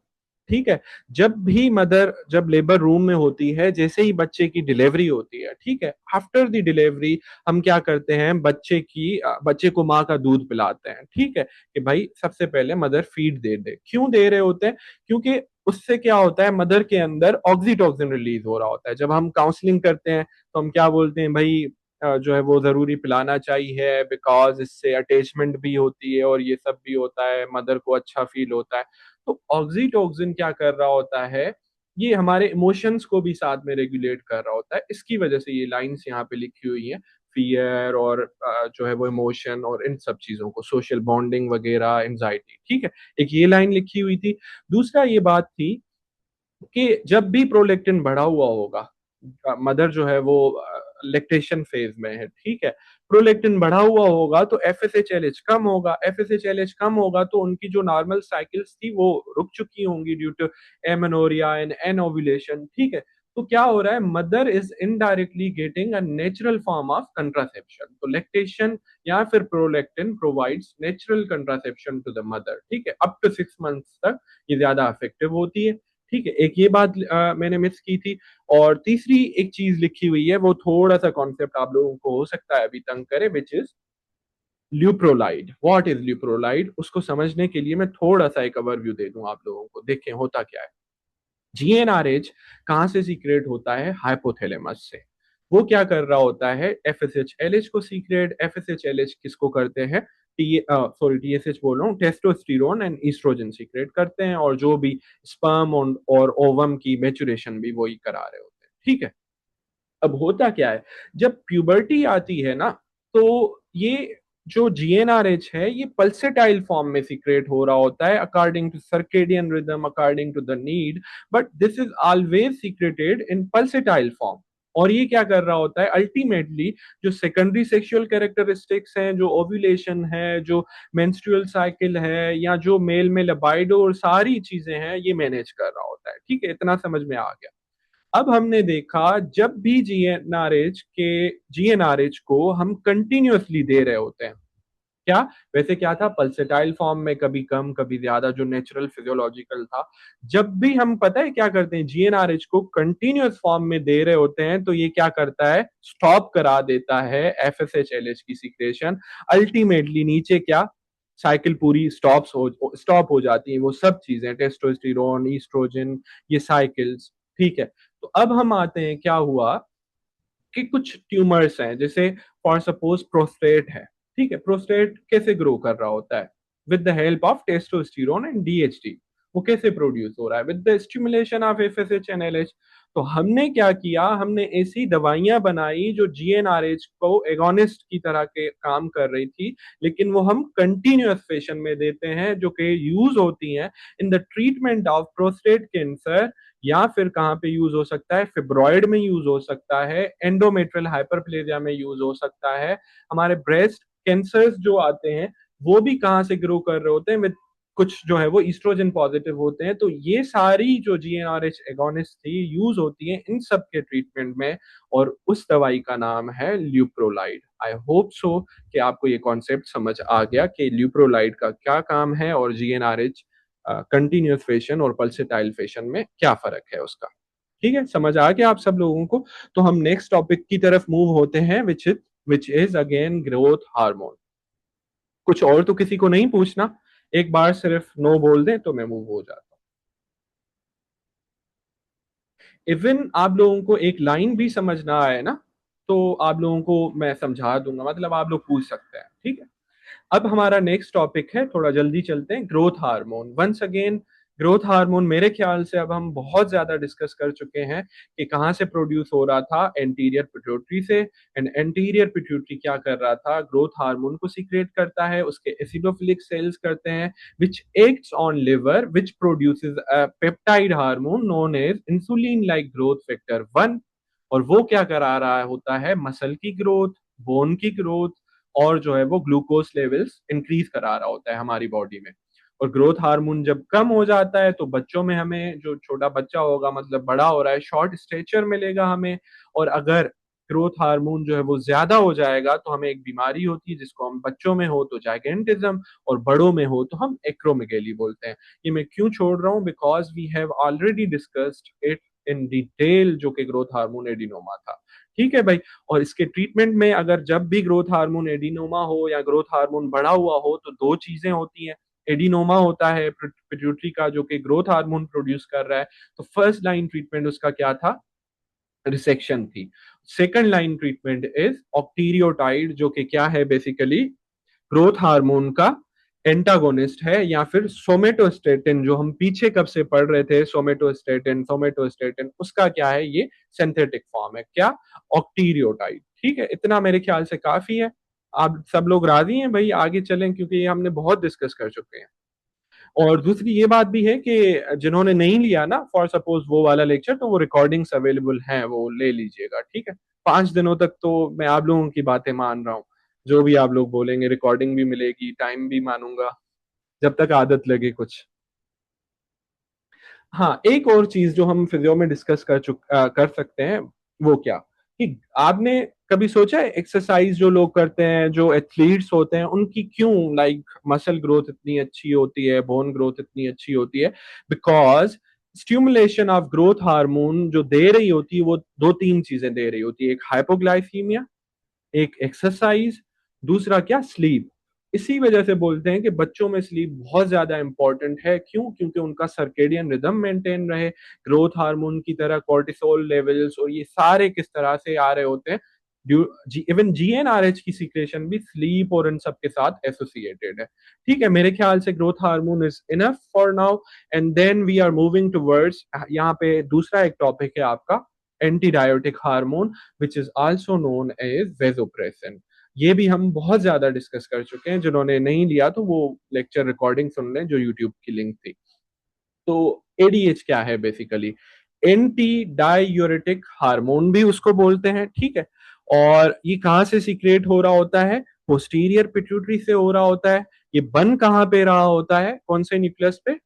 ठीक है, जब भी मदर जब लेबर रूम में होती है, जैसे ही बच्चे की डिलीवरी होती है, ठीक है, आफ्टर द डिलीवरी हम क्या करते हैं? बच्चे को माँ का दूध पिलाते हैं। ठीक है, कि भाई सबसे पहले मदर फीड दे दे। क्यों दे रहे होते हैं? क्योंकि उससे क्या होता है, मदर के अंदर ऑक्सीटोसिन रिलीज हो रहा होता है। जब हम काउंसलिंग करते हैं तो हम क्या बोलते हैं भाई, जो है वो जरूरी पिलाना चाहिए, बिकॉज इससे अटैचमेंट भी होती है और ये सब भी होता है, मदर को अच्छा फील होता है। तो ऑक्सीटोसिन क्या कर रहा होता है, ये हमारे इमोशंस को भी साथ में रेगुलेट कर रहा होता है। इसकी वजह से ये लाइंस यहाँ पे लिखी हुई हैं, फियर और जो है वो इमोशन और इन सब चीजों को, सोशल बॉन्डिंग वगैरह, एंजाइटी, ठीक है। एक ये लाइन लिखी हुई थी। दूसरा ये बात थी कि जब भी प्रोलेक्टिन बढ़ा हुआ होगा, मदर जो है वो लेक्टेशन फेज में है, ठीक है, प्रोलेक्टिन बढ़ा हुआ होगा तो एफएसएचएलएच कम होगा, एफएसएचएलएच कम होगा तो उनकी जो नॉर्मल साइकिल्स थी वो रुक चुकी होंगी due to amenorrhoea and anovulation, ठीक है। तो क्या हो रहा है, mother is indirectly getting a natural form of contraception. तो लेक्टेशन या फिर prolactin provides natural contraception to the mother, ठीक है, अप टू 6 मंथ्स तक ये ज्यादा इफेक्टिव होती है, ठीक है। एक ये बात मैंने मिस की थी। और तीसरी एक चीज लिखी हुई है, वो थोड़ा सा कॉन्सेप्ट आप लोगों को हो सकता है अभी तंग करे, विच इज ल्यूप्रोलाइड। व्हाट इज ल्यूप्रोलाइड, उसको समझने के लिए मैं थोड़ा सा एक ओवरव्यू दे दूं आप लोगों को। देखें होता क्या है। जीएनआरएच कहाँ से सीक्रेट होता है, हाइपोथैलेमस से। वो क्या कर रहा होता है, एफएसएचएलएच को सीक्रेट, एफएसएचएलएच किसको करते हैं, टीएसएच बोल रहा हूँ, टेस्टोस्टेरोन एंड ईस्ट्रोजन सीक्रेट करते हैं, और जो भी स्पर्म और ओवम की मेचुरेशन भी वही करा रहे होते हैं, ठीक है। अब होता क्या है, जब प्यूबर्टी आती है ना, तो ये जो जीएनआरएच है ये पल्सेटाइल फॉर्म में सीक्रेट हो रहा होता है, according to circadian rhythm, according to the need, but this is always secreted in pulsatile form. और ये क्या कर रहा होता है, अल्टीमेटली जो सेकेंडरी सेक्सुअल कैरेक्टरिस्टिक्स हैं, जो ओव्यूलेशन है, जो मेंस्ट्रुअल साइकिल है, या जो मेल में लिबिडो और सारी चीजें हैं, ये मैनेज कर रहा होता है, ठीक है। इतना समझ में आ गया। अब हमने देखा, जब भी जीएनआरएच को हम कंटिन्यूअसली दे रहे होते हैं, क्या, वैसे क्या था, पल्सेटाइल फॉर्म में कभी कम कभी ज्यादा, जो नेचुरल फिजियोलॉजिकल था। जब भी हम, पता है क्या करते हैं, जीएनआरएच को कंटिन्यूअस फॉर्म में दे रहे होते हैं, तो ये क्या करता है, स्टॉप करा देता है एफएसएचएलएच की सीक्रेशन। अल्टीमेटली नीचे क्या, साइकिल पूरी स्टॉप हो जाती है, वो सब चीजें, टेस्टोस्टेरोन, ईस्ट्रोजन, ये साइकिल्स, ठीक है। तो अब हम आते हैं, क्या हुआ कि कुछ ट्यूमर्स हैं, जैसे फॉर सपोज प्रोस्टेट है, ठीक है। प्रोस्टेट कैसे ग्रो कर रहा होता है, with the help of testosterone and DHT. वो कैसे प्रोड्यूस हो रहा है, with the stimulation of FSH and LH. तो हमने क्या किया, हमने ऐसी दवाइयां बनाई जो जीएनआरएच को एगोनिस्ट की तरह के काम कर रही थी, लेकिन वो हम कंटिन्यूअस फैशन में देते हैं, जो कि यूज होती हैं in the treatment of prostate cancer, या फिर कहाँ पे यूज हो सकता है, फिब्रॉइड में यूज हो सकता है, एंडोमेट्रियल हाइपरप्लेजिया में यूज हो सकता है। हमारे ब्रेस्ट कैंसर्स जो आते हैं वो भी कहाँ से ग्रो कर रहे होते हैं, विद कुछ जो है वो ईस्ट्रोजन पॉजिटिव होते हैं। तो ये सारी जो जीएनआरएच एगोनिस्ट थी यूज होती है इन सब के ट्रीटमेंट में, और उस दवाई का नाम है ल्यूप्रोलाइड। आई होप सो कि आपको ये कॉन्सेप्ट समझ आ गया कि ल्यूप्रोलाइड का क्या काम है, और जीएनआरएच कंटिन्यूस फेशन और पल्सेटाइल फेशन में क्या फर्क है उसका। ठीक है, समझ आ गया आप सब लोगों को। तो हम नेक्स्ट टॉपिक की तरफ मूव होते हैं, which is again growth hormone. कुछ और तो किसी को नहीं पूछना, एक बार सिर्फ नो बोल दें तो मैं मूव हो जाता हूँ। इवन आप लोगों को एक लाइन भी समझ ना आए ना, तो आप लोगों को मैं समझा दूंगा, मतलब आप लोग पूछ सकते हैं, ठीक है। अब हमारा नेक्स्ट टॉपिक है, थोड़ा जल्दी चलते हैं, growth hormone. Once again, growth hormone मेरे ख्याल से अब हम बहुत ज्यादा डिस्कस कर चुके हैं कि कहाँ से प्रोड्यूस हो रहा था, एंटीरियर पिट्यूटरी से। एंड एंटीरियर पिट्यूटरी क्या कर रहा था, ग्रोथ हार्मोन को सीक्रेट करता है, उसके एसिडोफिलिक सेल्स करते हैं, which acts on liver, which produces a peptide hormone known as insulin like growth factor 1। और वो क्या करा रहा होता है, मसल की ग्रोथ, बोन की ग्रोथ, और जो है वो ग्लूकोज लेवल्स इंक्रीज करा रहा होता है हमारी बॉडी में। और ग्रोथ हार्मोन जब कम हो जाता है तो बच्चों में, हमें जो छोटा बच्चा होगा, मतलब बड़ा हो रहा है, शॉर्ट स्टेचर मिलेगा हमें। और अगर ग्रोथ हार्मोन जो है वो ज्यादा हो जाएगा तो हमें एक बीमारी होती है, जिसको हम बच्चों में हो तो जाइगेंटिज्म, और बड़ों में हो तो हम एक्रोमेगेली बोलते हैं। ये मैं क्यों छोड़ रहा हूँ, because we have already discussed it in detail, जो कि ग्रोथ हार्मोन एडिनोमा था, ठीक है भाई। और इसके ट्रीटमेंट में, अगर जब भी ग्रोथ हार्मोन एडिनोमा हो या ग्रोथ हार्मोन बढ़ा हुआ हो, तो दो चीजें होती हैं। एडिनोमा होता है पिट्यूटरी का जो कि ग्रोथ हार्मोन प्रोड्यूस कर रहा है, तो फर्स्ट लाइन ट्रीटमेंट उसका क्या था? रिसेक्शन थी। सेकंड लाइन ट्रीटमेंट इज ऑक्टीरियोटाइड, जो कि क्या है बेसिकली ग्रोथ हार्मोन का एंटागोनिस्ट है, या फिर सोमेटोस्टेटिन जो हम पीछे कब से पढ़ रहे थे, सोमेटोस्टेटिन सोमेटोस्टेटिन उसका क्या है, ये सिंथेटिक फॉर्म है, क्या? ऑक्टीरियोटाइड। ठीक है, इतना मेरे ख्याल से काफी है। आप सब लोग राजी हैं भाई, आगे चलें, क्योंकि ये हमने बहुत डिस्कस कर चुके हैं। और दूसरी ये बात भी है कि जिन्होंने नहीं लिया ना फॉर सपोज वो वाला लेक्चर, तो वो रिकॉर्डिंग्स अवेलेबल हैं, वो ले लीजिएगा, ठीक है। 5 दिनों तक तो मैं आप लोगों की बातें मान रहा हूँ, जो भी आप लोग बोलेंगे रिकॉर्डिंग भी मिलेगी, टाइम भी मानूंगा, जब तक आदत लगे कुछ। हाँ, एक और चीज जो हम फिजियो में डिस्कस कर सकते हैं, वो क्या कि आपने कभी सोचा है एक्सरसाइज जो लोग करते हैं, जो एथलीट्स होते हैं, उनकी क्यों लाइक मसल ग्रोथ इतनी अच्छी होती है, बोन ग्रोथ इतनी अच्छी होती है? Because stimulation of growth hormone जो दे रही होती है, वो दो तीन चीजें दे रही होती है, एक हाइपोग्लाइसीमिया, एक एक्सरसाइज, दूसरा क्या, स्लीप। इसी वजह से बोलते हैं कि बच्चों में स्लीप बहुत ज्यादा इंपॉर्टेंट है। क्यों? क्योंकि उनका सर्केडियन रिदम मेंटेन रहे, ग्रोथ हार्मोन की तरह कॉर्टिसोल लेवल्स और ये सारे किस तरह से आ रहे होते हैं। इवन जीएनआरएच की सीक्रेशन भी स्लीप और इन सब के साथ एसोसिएटेड है। ठीक है, मेरे ख्याल से growth hormone is enough for now, and then we are moving towards, यहाँ पे दूसरा एक टॉपिक है आपका antidiuretic hormone, which is also known as vasopressin. ये भी हम बहुत ज्यादा डिस्कस कर चुके हैं, जिन्होंने नहीं लिया तो वो लेक्चर रिकॉर्डिंग सुन लें, जो यूट्यूब की लिंक थी। तो एडीएच क्या है बेसिकली? एंटी डायूरेटिक हार्मोन भी उसको बोलते हैं, ठीक है। और ये कहाँ से सीक्रेट हो रहा होता है? पोस्टीरियर पिट्यूटरी से हो रहा होता है। ये बन कहाँ पे रहा होता है, कौन से न्यूक्लियस पे?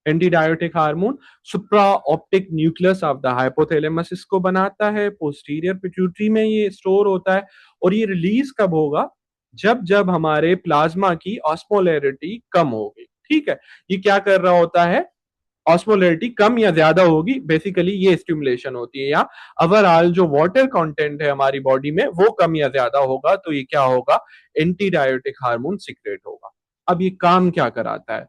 Antidiuretic hormone supraoptic nucleus of the hypothalamus इसको बनाता है, पोस्टीरियर पिट्यूटरी में ये स्टोर होता है। और ये रिलीज कब होगा? जब जब हमारे प्लाज्मा की ऑस्मोलैरिटी कम होगी, ठीक है। ये क्या कर रहा होता है? ऑस्मोलैरिटी कम या ज्यादा होगी, बेसिकली ये स्टिमुलेशन होती है, या ओवरऑल जो वाटर कंटेंट है हमारी बॉडी में वो कम या ज्यादा होगा, तो ये क्या होगा? एंटीडायोटिक हार्मोन सिक्रेट होगा। अब ये काम क्या कराता है?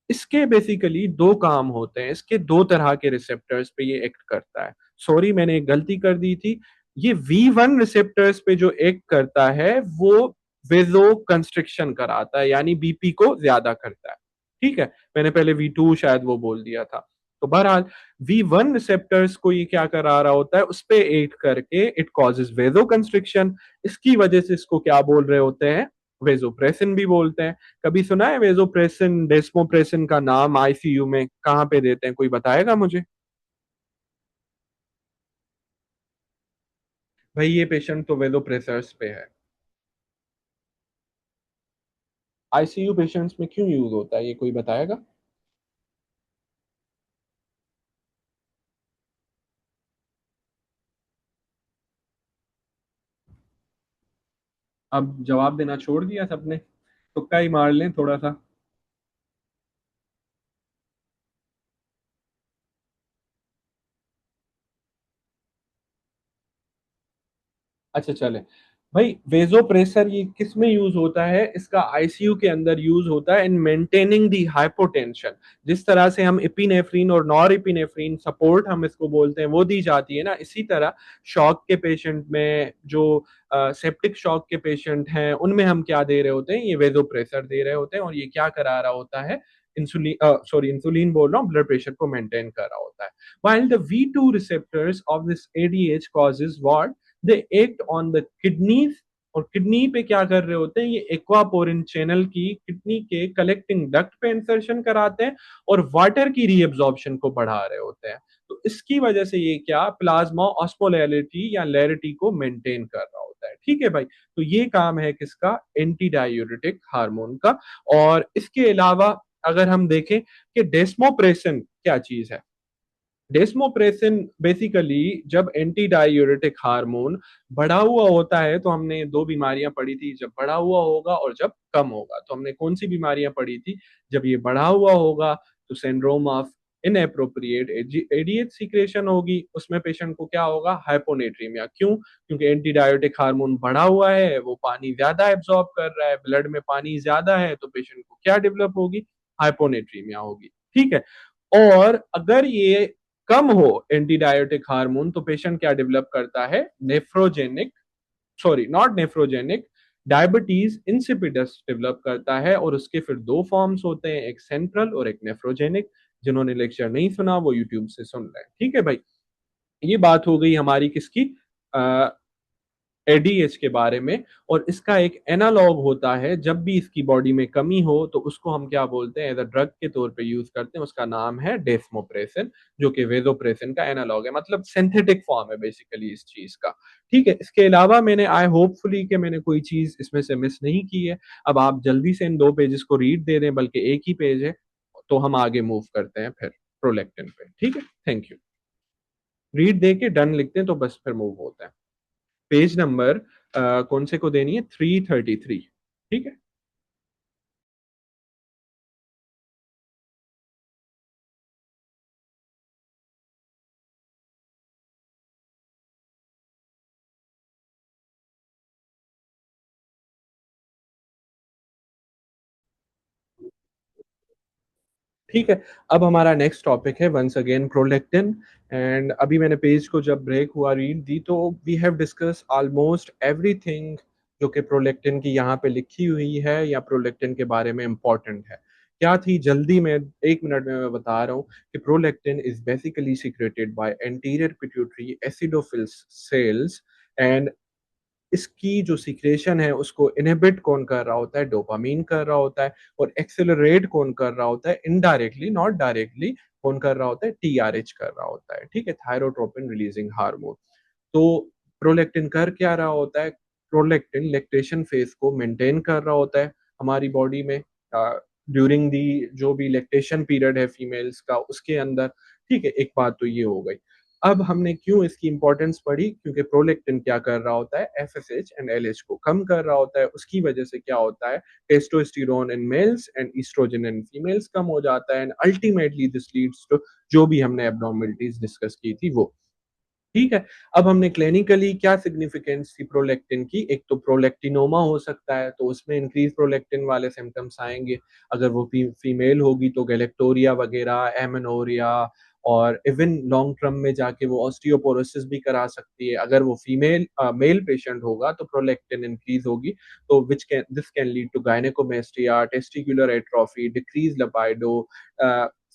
इसके बेसिकली दो काम होते हैं, इसके दो तरह के रिसेप्टर्स पे ये एक्ट करता है। सॉरी, मैंने एक गलती कर दी थी। ये V1 रिसेप्टर्स पे जो एक्ट करता है वो वेजो कंस्ट्रिक्शन कराता है, यानी बीपी को ज्यादा करता है, ठीक है। मैंने पहले V2 शायद वो बोल दिया था। तो बहरहाल V1 रिसेप्टर्स को ये क्या करा रहा होता है, उस पे एक्ट करके इट कॉजेज वेजो कंस्ट्रिक्शन। इसकी वजह से इसको क्या बोल रहे होते हैं? वेजोप्रेसिन भी बोलते हैं। कभी सुना है वेजोप्रेसिन डेस्मोप्रेसिन का नाम आईसीयू में कहाँ पे देते हैं, कोई बताएगा मुझे? भाई ये पेशेंट तो वेजोप्रेसर्स पे है। आईसीयू पेशेंट्स में क्यों यूज होता है, ये कोई बताएगा? अब जवाब देना छोड़ दिया सबने, तुक्का ही मार लें थोड़ा सा। अच्छा चले भाई, वेजोप्रेसर ये किस में यूज होता है? इसका आईसीयू के अंदर यूज होता है इन मेंटेनिंग दी हाइपोटेंशन। जिस तरह से हम एपिनेफ्रीन और नॉर एपिनेफ्रीन सपोर्ट हम इसको बोलते हैं, वो दी जाती है ना, इसी तरह शॉक के पेशेंट में, जो सेप्टिक शॉक के पेशेंट हैं, उनमें हम क्या दे रहे होते हैं? ये वेजोप्रेसर दे रहे होते हैं। और ये क्या करा रहा होता है? इंसुलिन, सॉरी इंसुलिन बोल रहा हूँ, ब्लड प्रेशर को मेंटेन कर रहा होता है। while the V2 receptors of this ADH causes what? They act on the kidneys. और किडनी पे क्या कर रहे होते हैं? ये एक्वापोरिन चैनल की किडनी के कलेक्टिंग डक्ट पे इंसर्शन कराते हैं और वाटर की रीअब्जॉर्प्शन को बढ़ा रहे होते हैं। तो इसकी वजह से ये क्या, प्लाज्मा ऑस्मोलैरिटी या लैरिटी को मेंटेन कर रहा होता है, ठीक है भाई। तो ये काम है किसका? एंटी डायूरेटिक हार्मोन का। और इसके अलावा अगर हम देखें कि डेस्मोप्रेसिन क्या चीज है? डेस्मोप्रेसिन बेसिकली जब एंटी डायूरेटिक हार्मोन बढ़ा हुआ होता है, तो हमने दो बीमारियां पढ़ी थी, जब बढ़ा हुआ होगा और जब कम होगा। तो हमने कौन सी बीमारियां पढ़ी थी? जब ये बढ़ा हुआ होगा तो syndrome of inappropriate ADH secretion होगी, उसमें पेशेंट को क्या होगा, हाइपोनेट्रीमिया। क्यों? क्योंकि एंटीडायोटिक हार्मोन बढ़ा हुआ है, वो पानी ज्यादा एब्जॉर्ब कर रहा है, ब्लड में पानी ज्यादा है, तो पेशेंट को क्या डेवलप होगी, हाइपोनेट्रीमिया होगी। ठीक है। और अगर ये कम हो एंटीडायोटिक हार्मोन, तो पेशेंट क्या डेवलप करता है, nephrogenic, sorry not nephrogenic, diabetes insipidus develop करता है। और उसके फिर दो फॉर्म्स होते हैं, एक सेंट्रल और एक नेफ्रोजेनिक। जिन्होंने लेक्चर नहीं सुना वो यूट्यूब से सुन लें। ठीक है भाई, ये बात हो गई हमारी किसकी, एडीएच के बारे में। और इसका एक एनालॉग होता है, जब भी इसकी बॉडी में कमी हो तो उसको हम क्या बोलते हैं, एज अ ड्रग के तौर पे यूज करते हैं, उसका नाम है डेस्मोप्रेसिन, जो कि वेजोप्रेसिन का एनालॉग है, मतलब सिंथेटिक फॉर्म है बेसिकली इस चीज का। ठीक है। इसके अलावा मैंने आई होपफुली कि मैंने कोई चीज इसमें से मिस नहीं की है। अब आप जल्दी से इन दो पेजेस को रीड दे दें, बल्कि एक ही पेज है, तो हम आगे मूव करते हैं फिर प्रोलेक्टिन पे। ठीक है, थैंक यू। रीड दे के डन लिखते हैं तो बस फिर मूव होता है। पेज नंबर कौन से को देनी है, 333। ठीक है। ठीक है। अब हमारा नेक्स्ट टॉपिक है वंस अगेन प्रोलेक्टिन। एंड अभी मैंने पेज को जब ब्रेक हुआ रीड दी, तो we have discuss almost everything जो कि प्रोलेक्टिन की यहाँ पे लिखी हुई है या प्रोलेक्टिन के बारे में इंपॉर्टेंट है। क्या थी, जल्दी में 1 मिनट में मैं बता रहा हूँ कि prolactin is basically secreted by anterior pituitary acidophil cells. And इसकी जो सिक्रेशन है उसको इनहिबिट कौन कर रहा होता है, डोपामीन कर रहा होता है। और एक्सेलरेट कौन कर रहा होता है, इनडायरेक्टली नॉट डायरेक्टली, कौन कर रहा होता है, टीआरएच कर रहा होता है। ठीक है, थायरोट्रोपिन रिलीजिंग हार्मोन। तो प्रोलेक्टिन कर क्या रहा होता है, प्रोलेक्टिन लैक्टेशन फेज को मेंटेन कर रहा होता है हमारी बॉडी में, ड्यूरिंग दी जो भी लैक्टेशन पीरियड है फीमेल्स का उसके अंदर। ठीक है, एक बात तो ये हो गई। अब हमने क्यों इसकी इंपॉर्टेंस पढ़ी, क्योंकि प्रोलेक्टिन क्या कर रहा होता है, एफएसएच एंड एलएच को कम कर रहा होता है। उसकी वजह से क्या होता है, testosterone in males and oestrogen in females कम हो जाता है। And ultimately this leads to जो भी हमने एब्नॉर्मलिटीज डिस्कस की थी वो। ठीक है। अब हमने क्लिनिकली क्या सिग्निफिकेंस थी प्रोलेक्टिन की, एक तो प्रोलेक्टिनोमा हो सकता है, तो उसमें इंक्रीज प्रोलेक्टिन वाले सिम्टम्स आएंगे। अगर वो फीमेल होगी तो गैलेक्टोरिया वगैरह, एमेनोरिया, और इवन लॉन्ग टर्म में जाके वो ऑस्टियोपोरोसिस भी करा सकती है। अगर वो फीमेल मेल पेशेंट होगा तो प्रोलेक्टिन इंक्रीज होगी, तो which can this can lead to gynaecomastia, testicular atrophy, decrease libido,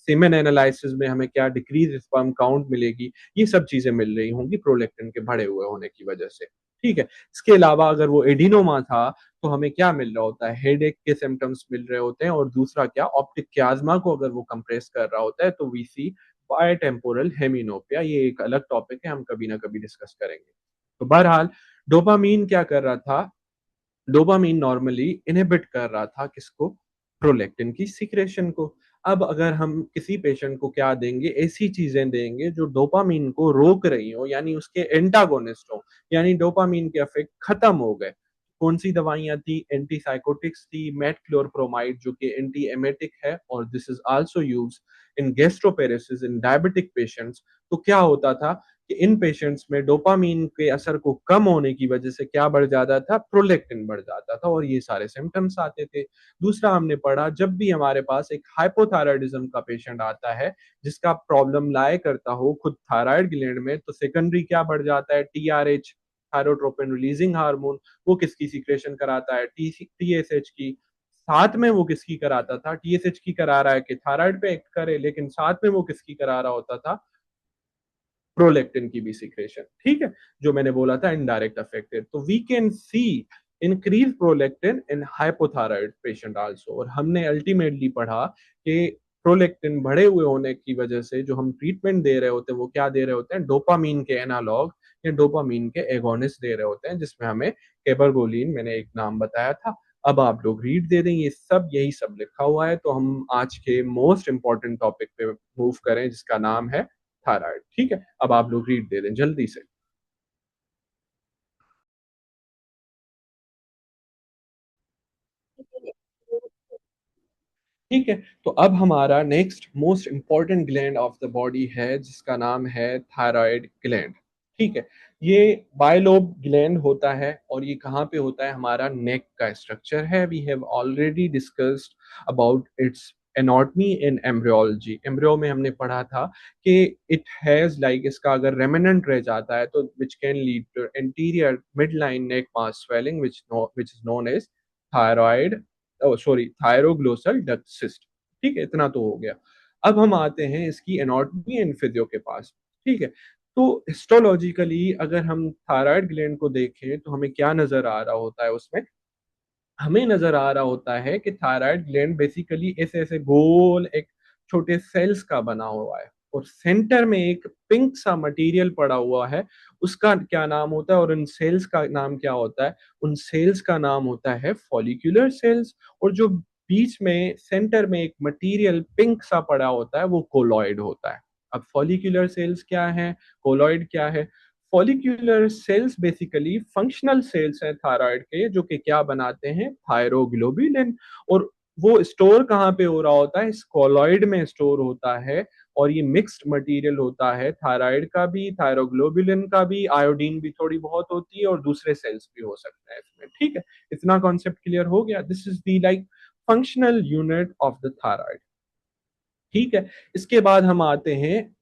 semen analysis में हमें क्या, डिक्रीज स्पर्म काउंट मिलेगी। ये सब चीजें मिल रही होंगी प्रोलेक्टिन के बढ़े हुए होने की वजह से। ठीक है। इसके अलावा अगर वो एडिनोमा था तो हमें क्या मिल रहा होता है, हेडेक के सिम्टम्स मिल रहे होते हैं। और दूसरा क्या, ऑप्टिक क्याज्मा को अगर वो कंप्रेस कर रहा होता है तो वी सी बायोटेम्पोरल हेमिनोपिया। ये एक अलग टॉपिक है, हम कभी ना कभी डिस्कस करेंगे। तो बहरहाल डोपामीन क्या कर रहा था, डोपामीन नॉर्मली इनहिबिट कर रहा था किसको, प्रोलेक्टिन की सिक्रेशन को। अब अगर हम किसी पेशेंट को क्या देंगे, ऐसी चीजें देंगे जो डोपामीन को रोक रही हो, यानी उसके एंटागोनिस्ट हो, यानी डोपामीन के इफेक्ट खत्म हो गए। कौन सी दवाइयां थी, एंटीसाइकोटिक्स थी, मेटक्लोरप्रोमाइड जो कि एंटी एमेटिक है, और this is also use in gastroparesis in diabetic patients. तो क्या होता था कि इन पेशेंट्स में डोपामीन के असर को कम होने की वजह से क्या बढ़ जाता था, प्रोलेक्टिन बढ़ जाता था, और ये सारे सिम्टम्स आते थे। दूसरा हमने पढ़ा, जब भी हमारे पास एक हाइपोथायराइडिज्म का पेशेंट आता है जिसका प्रॉब्लम लाए करता हो खुद थायराइड ग्लैंड में, तो सेकेंडरी क्या बढ़ जाता है, टीआरएच, थायरोट्रोपिन रिलीजिंग हार्मोन। वो किसकी सीक्रेशन कराता है, टीएसएच की। साथ में वो किसकी कराता था, टीएसएच की करा रहा है कि थायराइड पे एक्ट करे, लेकिन साथ में वो किसकी करा रहा होता था, प्रोलेक्टिन की भी सिक्रेशन। ठीक है, जो मैंने बोला था इनडायरेक्ट अफेक्टेड। तो we can see increase prolactin in hypothyroid patient also. और हमने अल्टीमेटली पढ़ा कि प्रोलेक्टिन बढ़े हुए होने की वजह से जो हम ट्रीटमेंट दे रहे होते हैं वो क्या दे रहे होते हैं, डोपामीन के एनालॉग या डोपामीन के एगोनिस्ट दे रहे होते हैं, जिसमें हमें केबरगोलिन मैंने एक नाम बताया था। अब आप लोग रीड दे दें, ये सब यही सब लिखा हुआ है। तो हम आज के मोस्ट इंपॉर्टेंट टॉपिक पे मूव करें, जिसका नाम है थायराइड। ठीक है, अब आप लोग रीड दे दें जल्दी से। ठीक है। तो अब हमारा next most important gland of the body है जिसका नाम है थायराइड ग्लैंड। ठीक है। ये बायलोब ग्लैंड होता है और ये कहाँ पे होता है, हमारा नेक का स्ट्रक्चर है। We have already discussed about its anatomy in embryology. Embryo में हमने पढ़ा था कि इट हैज लाइक, इसका अगर रेमिनेंट रह जाता है तो which can lead to anterior midline neck mass swelling which is known as thyroid, sorry, thyroglossal duct cyst. ठीक है, इतना तो हो गया। अब हम आते हैं इसकी एनाटॉमी एंड फिजियो के पास। ठीक है। तो हिस्टोलॉजिकली अगर हम थायराइड ग्लैंड को देखें तो हमें क्या नजर आ रहा होता है उसमें, हमें नजर आ रहा होता है कि थायराइड ग्लैंड बेसिकली ऐसे ऐसे गोल एक छोटे सेल्स का बना हुआ है और सेंटर में एक पिंक सा मटेरियल पड़ा हुआ है। उसका क्या नाम होता है और उन सेल्स का नाम क्या होता है, उन सेल्स का नाम होता है फॉलिक्यूलर सेल्स। और जो बीच में सेंटर में एक मटेरियल पिंक सा पड़ा होता है वो कोलॉइड होता है। अब फॉलिक्यूलर सेल्स क्या है, कोलॉइड क्या है। Follicular cells basically functional cells हैं थायराइड के, जो कि क्या बनाते हैं, थायरोग्लोबुलिन। और वो स्टोर कहाँ पे हो रहा होता है, इस कॉलॉइड में स्टोर होता है। और ये मिक्स्ड मटेरियल होता है, थायराइड का भी, थायरोग्लोबुलिन का भी, आयोडीन भी थोड़ी बहुत होती है और दूसरे सेल्स भी हो सकते हैं इसमें। ठीक है, इतना कॉन्सेप्ट क्लियर हो गया। This is the like functional unit of the thyroid. ठीक है। इसके बाद हम आते हैं,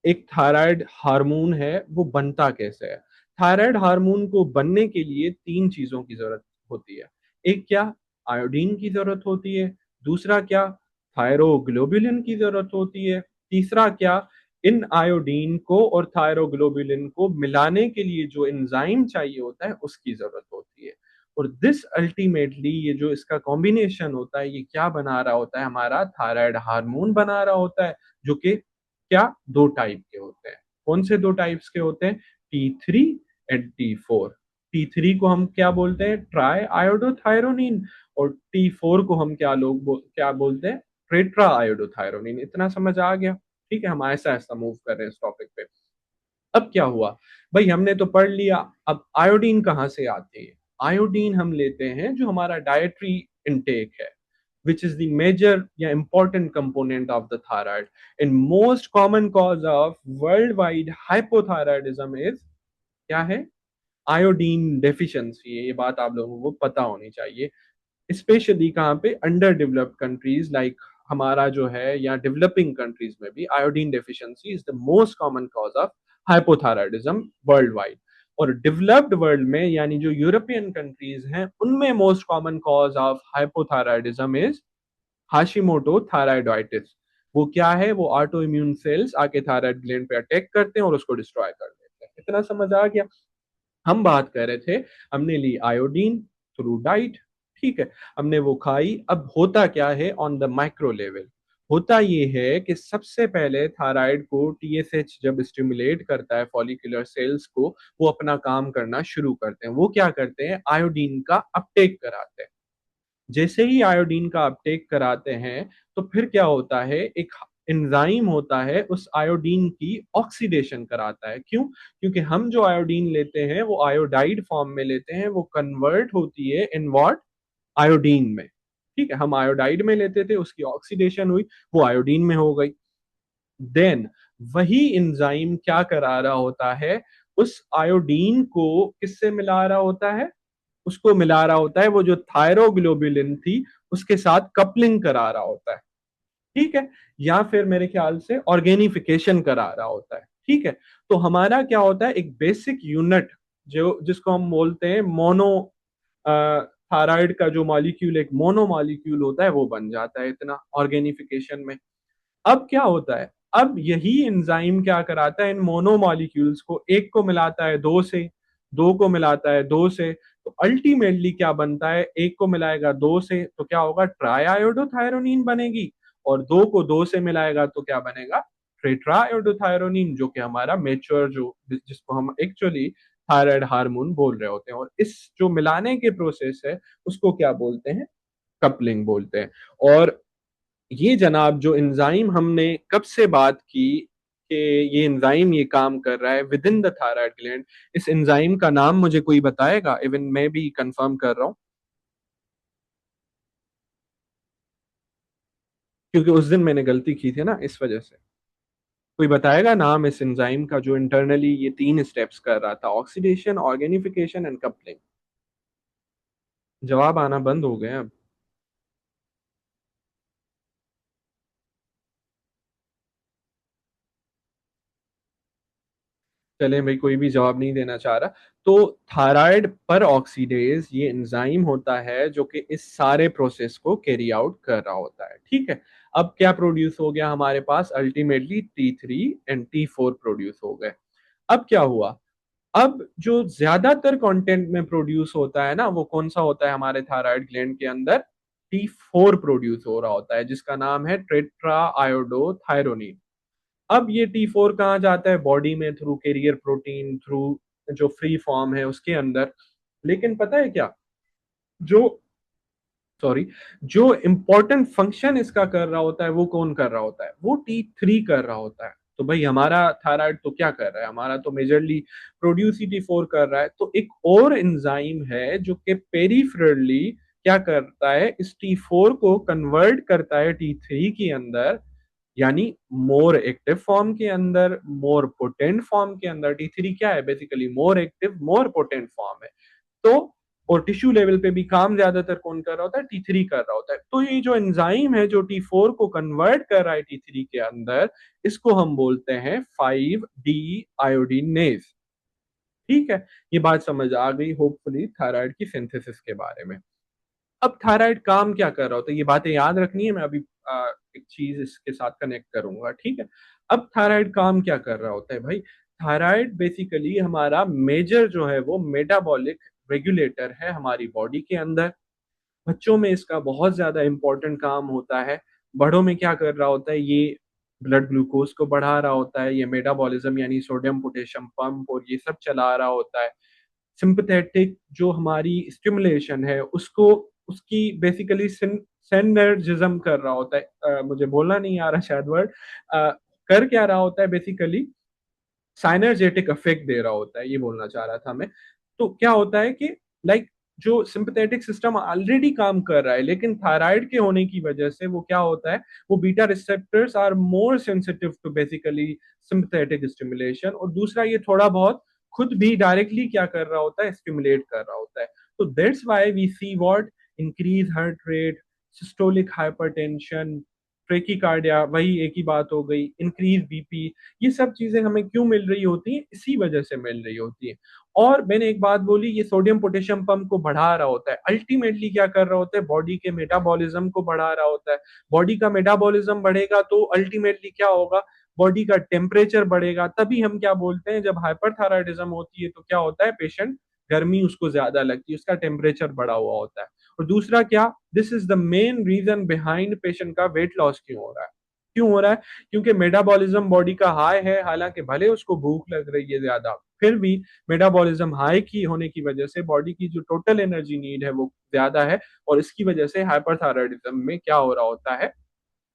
एक थायराइड हार्मोन है वो बनता कैसे है। थायराइड हार्मोन को बनने के लिए तीन चीजों की जरूरत होती है। एक क्या, आयोडीन की जरूरत होती है। दूसरा क्या, थायरोग्लोबुलिन की जरूरत होती है। तीसरा क्या, इन आयोडीन को और थायरोग्लोबुलिन को मिलाने के लिए जो एंजाइम चाहिए होता है उसकी जरूरत होती है। और दिस अल्टीमेटली, ये जो इसका कॉम्बिनेशन होता है, ये क्या बना रहा होता है, हमारा थायराइड हार्मोन बना रहा होता है। जो कि क्या, दो टाइप के होते हैं। कौन से दो टाइप्स के होते हैं, T3 एंड T4। T3 को हम क्या बोलते हैं, ट्राई आयोडोथायरोनिन। और T4 को हम क्या बोलते हैं, ट्रेट्रा आयोडोथायरोनिन। इतना समझ आ गया। ठीक है, हम ऐसा ऐसा मूव कर रहे हैं इस टॉपिक पे। अब क्या हुआ भाई, हमने तो पढ़ लिया। अब आयोडीन कहाँ से आती है। आयोडीन हम लेते हैं जो हमारा डायट्री इनटेक है, which is the major या important component of the thyroid. And most common cause of worldwide hypothyroidism is क्या है, आयोडीन डेफिशिएंसी। ये बात आप लोगों को पता होनी चाहिए, स्पेशली कहाँ पे, अंडर डेवलप्ड कंट्रीज लाइक हमारा जो है, या डेवलपिंग कंट्रीज में भी iodine deficiency is the most common cause of hypothyroidism world wide. और डेवलप्ड वर्ल्ड में, यानी जो यूरोपियन कंट्रीज हैं, उनमें most common cause of hypothyroidism is Hashimoto thyroiditis. वो क्या है, वो ऑटो इम्यून सेल्स आके थायराइड ग्लैंड पे अटैक करते हैं और उसको डिस्ट्रॉय कर देते हैं। इतना समझ आ गया। हम बात कर रहे थे, हमने ली आयोडीन थ्रू डाइट। ठीक है, हमने वो खाई। अब होता क्या है ऑन द माइक्रो लेवल, होता ये है कि सबसे पहले थायराइड को टीएसएच जब स्टिमुलेट करता है फॉलिकुलर सेल्स को, वो अपना काम करना शुरू करते हैं। वो क्या करते हैं, आयोडीन का अपटेक कराते हैं। जैसे ही आयोडीन का अपटेक कराते हैं तो फिर क्या होता है, एक एंजाइम होता है उस आयोडीन की ऑक्सीडेशन कराता है। क्यों, क्योंकि हम जो आयोडीन लेते हैं वो आयोडाइड फॉर्म में लेते हैं, वो कन्वर्ट होती है इन व्हाट, आयोडीन में। ठीक है, हम आयोडाइड में लेते थे, उसकी ऑक्सीडेशन हुई, वो आयोडीन में हो गई। देन वही एंजाइम क्या करा रहा होता है, उस आयोडीन को किससे मिला रहा होता है, उसको मिला रहा होता है वो जो थायरोग्लोबुलिन थी उसके साथ कपलिंग करा रहा होता है। ठीक है, या फिर मेरे ख्याल से ऑर्गेनिफिकेशन करा रहा होता है। ठीक है, तो हमारा क्या होता है, एक बेसिक यूनिट जो जिसको हम बोलते हैं मोनो, थायराइड का जो मॉलिक्यूल एक मोनो मॉलिक्यूल होता है वो बन जाता है इतना ऑर्गेनिफिकेशन में। अब क्या होता है, अब यही एंजाइम क्या कराता है, इन मोनो मॉलिक्यूल्स को, एक को मिलाता है दो से, दो को मिलाता है दो से, तो अल्टीमेटली क्या बनता है, एक को मिलाएगा दो से तो क्या होगा, ट्राइआयोडोथायरोनिन बनेगी। और दो को दो से मिलाएगा तो क्या बनेगा, टेट्राआयोडोथायरोनिन, जो कि हमारा मेच्योर, जो जिसको हम एक्चुअली थायराइड हार्मोन बोल रहे होते हैं। और इस जो मिलाने के प्रोसेस है उसको क्या बोलते हैं, कपलिंग बोलते हैं। और ये जनाब जो एंजाइम हमने कब से बात की कि ये एंजाइम ये काम कर रहा है with in the thyroid gland, इस एंजाइम का नाम मुझे कोई बताएगा, इवन मैं भी कंफर्म कर रहा हूँ। क्योंकि उस दिन मैंने गलती की थी ना, इस वजह से। कोई बताएगा नाम इस एंजाइम का जो इंटरनली ये 3 स्टेप्स कर रहा था? Oxidation, organification and coupling. जवाब आना बंद हो गए अब। चलें भाई, कोई भी जवाब नहीं देना चाह रहा। तो थायराइड पर ऑक्सीडेज ये एंजाइम होता है जो कि इस सारे प्रोसेस को कैरी आउट कर रहा होता है, ठीक है। अब क्या प्रोड्यूस हो गया हमारे पास? Ultimately T3 and T4 produce हो गए। अब क्या हुआ? अब जो ज्यादातर कंटेंट में प्रोड्यूस होता है ना, वो कौन सा होता है हमारे थायराइड ग्लैंड के अंदर? T4 प्रोड्यूस हो रहा होता है, जिसका नाम है टेट्रा आयोडोथायरोनिन। अब ये T4 कहाँ जाता है? बॉडी में, थ्रू कैरियर प्रोटीन, थ्रू जो फ्री फॉर्म है उसके अंदर। लेकिन पता है क्या? जो सॉरी जो इंपॉर्टेंट फंक्शन इसका कर रहा होता है, वो कौन कर रहा होता है? वो T3 कर रहा होता है। तो भाई हमारा थायराइड तो क्या कर रहा है? हमारा तो मेजरली प्रोड्यूस ही T4 कर रहा है। तो एक और एंजाइम है जो कि पेरिफेरली क्या करता है? इस T4 को कन्वर्ट करता है T3 के अंदर, यानी मोर एक्टिव फॉर्म के अंदर, मोर पोटेंट फॉर्म के अंदर। T3 क्या है? Basically more active, more potent form है। तो और टिश्यू लेवल पे भी काम ज्यादातर कौन कर रहा होता है? T3 कर रहा होता है। तो ये जो एंजाइम है जो T4 को कन्वर्ट कर रहा है T3 के अंदर, इसको हम बोलते हैं 5D आयोडीनेज। ठीक है, ये बात समझ आ गई होपफुली थायराइड की सिंथेसिस के बारे में। अब थायराइड काम क्या कर रहा होता है, ये बातें याद रखनी है। मैं अभी एक चीज इसके साथ कनेक्ट करूंगा, ठीक है। अब थायराइड काम क्या कर रहा होता है भाई? थायराइड बेसिकली हमारा मेजर जो है वो मेटाबॉलिक रेगुलेटर है हमारी बॉडी के अंदर। बच्चों में इसका बहुत ज्यादा इंपॉर्टेंट काम होता है। बड़ों में क्या कर रहा होता है? ये ब्लड ग्लूकोज को बढ़ा रहा होता है, ये मेटाबॉलिज्म यानी सोडियम पोटेशियम पंप और ये सब चला रहा होता है। सिंपथेटिक जो हमारी स्टिमुलेशन है उसको, उसकी बेसिकली सिनर्जिज्म कर रहा होता है। मुझे बोलना नहीं आ रहा शायद वर्ड। कर क्या रहा होता है? बेसिकली साइनर्जेटिक इफेक्ट दे रहा होता है, ये बोलना चाह रहा था मैं। तो क्या होता है कि लाइक जो सिंपथेटिक सिस्टम ऑलरेडी काम कर रहा है, लेकिन थायराइड के होने की वजह से वो क्या होता है? वो beta receptors are more sensitive to basically sympathetic stimulation. और दूसरा, ये थोड़ा बहुत खुद भी डायरेक्टली क्या कर रहा होता है? स्टिमुलेट कर रहा होता है। तो that's why we see what? Increase heart rate, systolic hypertension, tachycardia, वही एक ही बात हो गई, इंक्रीज बीपी। ये सब चीजें हमें क्यों मिल रही होती हैं? इसी वजह से मिल रही होती है। और मैंने एक बात बोली, ये सोडियम पोटेशियम पंप को बढ़ा रहा होता है। अल्टीमेटली क्या कर रहा होता है? बॉडी के मेटाबॉलिज्म को बढ़ा रहा होता है। बॉडी का मेटाबॉलिज्म बढ़ेगा तो अल्टीमेटली क्या होगा? बॉडी का टेम्परेचर बढ़ेगा। तभी हम क्या बोलते हैं, जब हाइपरथायराइडिज्म होती है तो क्या होता है? पेशेंट गर्मी उसको ज्यादा लगती है, उसका टेम्परेचर बढ़ा हुआ होता है। और दूसरा क्या? This is the main reason behind patient का वेट लॉस क्यों हो रहा है। क्यों हो रहा है? क्योंकि मेटाबॉलिज्म बॉडी का हाई है, हालांकि भले उसको भूख लग रही है ज्यादा, फिर भी मेटाबॉलिज्म हाई की होने की वजह से बॉडी की जो टोटल एनर्जी नीड है वो ज्यादा है। और इसकी वजह से हाइपरथायराइडिज्म में क्या हो रहा होता है?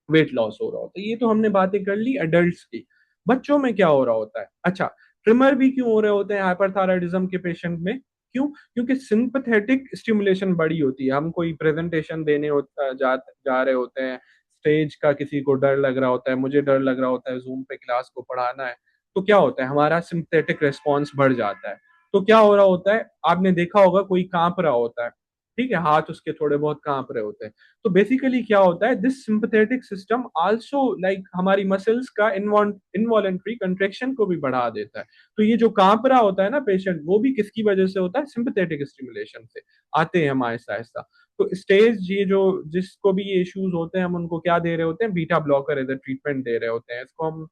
वेट लॉस हो रहा होता है। ये तो हमने बातें कर ली एडल्ट्स की। बच्चों में क्या हो रहा होता है? अच्छा, ट्रिमर भी क्यों हो रहे होते हैं हाइपरथायराइडिज्म के पेशेंट में? क्यों? क्योंकि सिंपथेटिक स्टिमुलेशन बड़ी होती है। हम कोई प्रेजेंटेशन देने जा रहे होते हैं, स्टेज का किसी को डर लग रहा होता है, मुझे डर लग रहा होता है, जूम पे क्लास को पढ़ाना है। तो क्या होता है? हमारा सिंपथेटिक रिस्पॉन्स बढ़ जाता है। तो क्या हो रहा होता है? आपने देखा होगा कोई कांप रहा होता है, ठीक है, हाथ उसके थोड़े बहुत कांप रहे होते हैं। तो बेसिकली क्या होता है? This sympathetic system also like हमारी मसल्स का इनवॉलेंट्री कंट्रेक्शन को भी बढ़ा देता है। तो ये जो कांप रहा होता है ना पेशेंट, वो भी किसकी वजह से होता है? सिंपथेटिक स्टिमुलेशन से आते हैं हम आहिस्ता आहिस्ता। तो स्टेज ये जो जिसको भी ये इश्यूज होते हैं, हम उनको क्या दे रहे होते हैं? Beta blocker as a treatment दे रहे होते हैं। इसको हम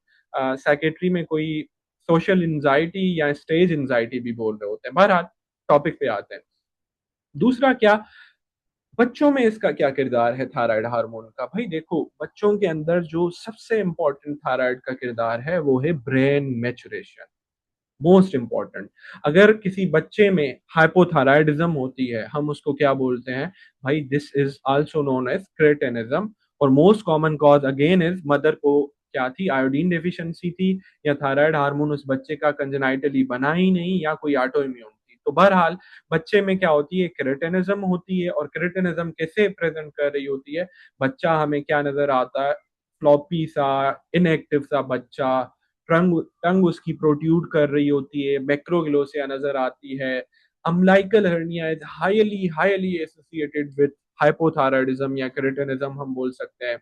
साइकेट्री में कोई सोशल एंजाइटी या स्टेज एंजाइटी भी बोल रहे होते हैं। बहरहाल टॉपिक पे आते हैं। दूसरा क्या? बच्चों में इसका क्या किरदार है थायराइड हार्मोन का? भाई देखो, बच्चों के अंदर जो सबसे इंपॉर्टेंट थायराइड का किरदार है वो है ब्रेन मैचुरेशन। Most important. अगर किसी बच्चे में हाइपोथायराइडिज्म होती है, हम उसको क्या बोलते हैं भाई? This is also known as cretinism. और most common cause again is mother को क्या थी? आयोडीन डेफिशिएंसी थी, या थायराइड हार्मोन उस बच्चे का कंजेनाइटली बना ही नहीं, या कोई ऑटो इम्यून थी। तो बहरहाल बच्चे में क्या होती है, क्रेटिनिज्म होती है, और क्रेटिनिज्म कैसे प्रेजेंट कर रही होती है, बच्चा हमें क्या नजर आता है, फ्लॉपी सा, इनएक्टिव सा बच्चा, टंग टंग उसकी प्रोट्यूड कर रही होती है, मैक्रोग्लोसिया नजर आती है, umbilical hernia is highly highly associated with hypothyroidism या क्रेटिनिज्म हम बोल सकते हैं।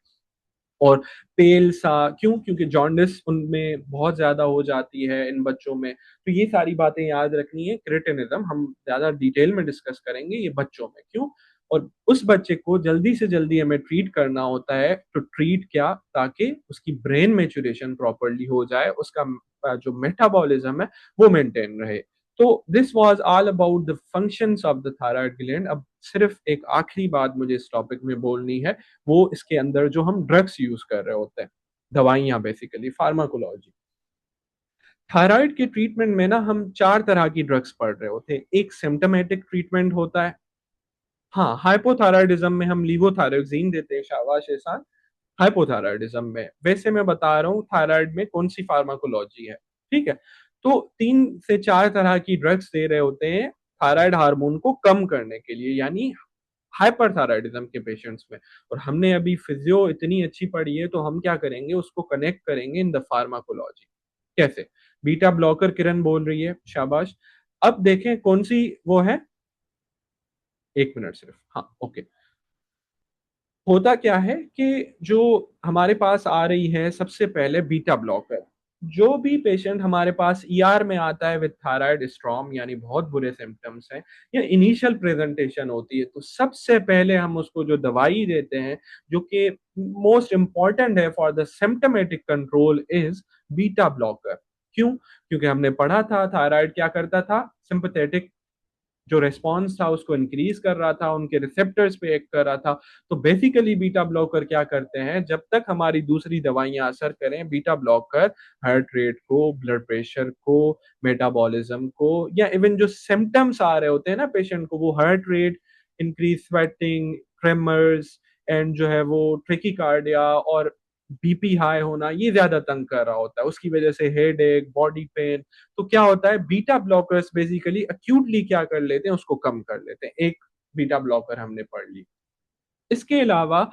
और पेल सा, क्यों, क्योंकि जॉन्डिस उनमें बहुत ज्यादा हो जाती है इन बच्चों में। तो ये सारी बातें याद रखनी है। क्रेटिनिज्म हम ज्यादा डिटेल में डिस्कस करेंगे, ये बच्चों में क्यों, और उस बच्चे को जल्दी से जल्दी हमें ट्रीट करना होता है। तो ट्रीट क्या, ताकि उसकी ब्रेन मेचुरेशन प्रॉपरली हो जाए, उसका जो मेटाबॉलिज्म है वो मेंटेन रहे। तो this was all about the functions of the thyroid gland. अब सिर्फ एक आखिरी बात मुझे इस टॉपिक में बोलनी है, वो इसके अंदर जो हम ड्रग्स यूज कर रहे होते हैं, दवाइयां, बेसिकली फार्माकोलॉजी। थायराइड के ट्रीटमेंट में ना हम चार तरह की ड्रग्स पढ़ रहे होते हैं। एक सिम्टोमेटिक ट्रीटमेंट होता है, हाँ, हाइपोथायराइडिज्म में हम लीवोथायरोक्सिन देते हैं, शाबाश एहसान। हाइपोथायराइडिज्म में, वैसे मैं बता रहा हूँ थायराइड में कौन सी फार्माकोलॉजी है, ठीक है। तो 3 से 4 तरह की ड्रग्स दे रहे होते हैं थायराइड हार्मोन को कम करने के लिए, यानी हाइपरथायराइडिज्म के पेशेंट्स में। और हमने अभी फिजियो इतनी अच्छी पढ़ी है, तो हम क्या करेंगे, उसको कनेक्ट करेंगे इन द फार्माकोलॉजी। कैसे? बीटा ब्लॉकर किरण बोल रही है, शाबाश। अब देखें कौन सी वो है, 1 मिनट सिर्फ, हाँ, ओके। होता क्या है कि जो हमारे पास आ रही है सबसे पहले बीटा ब्लॉकर। जो भी पेशेंट हमारे पास ईआर में आता है विद थायराइड स्ट्रॉम, यानी बहुत बुरे सिम्टम्स हैं या इनिशियल प्रेजेंटेशन होती है, तो सबसे पहले हम उसको जो दवाई देते हैं, जो कि मोस्ट इंपॉर्टेंट है for the symptomatic control, is beta blocker. क्यों? क्योंकि हमने पढ़ा था थायराइड क्या करता था, सिंपैथेटिक जो रिस्पॉन्स था उसको इंक्रीज कर रहा था, उनके रिसेप्टर्स पे एक्ट कर रहा था। तो बेसिकली बीटा ब्लॉकर क्या करते हैं, जब तक हमारी दूसरी दवाइयां असर करें, बीटा ब्लॉकर हार्ट रेट को, ब्लड प्रेशर को, मेटाबॉलिज्म को, या इवन जो सिम्टम्स आ रहे होते हैं ना पेशेंट को, वो heart rate increase, sweating, tremors, and जो है वो ट्रेकिकार्डिया और बीपी हाई होना, ये ज्यादा तंग कर रहा होता है, उसकी वजह से हेड एक, बॉडी पेन। तो क्या होता है, बीटा ब्लॉकर्स बेसिकली अक्यूटली क्या कर लेते हैं, उसको कम कर लेते हैं। एक बीटा ब्लॉकर हमने पढ़ ली। इसके अलावा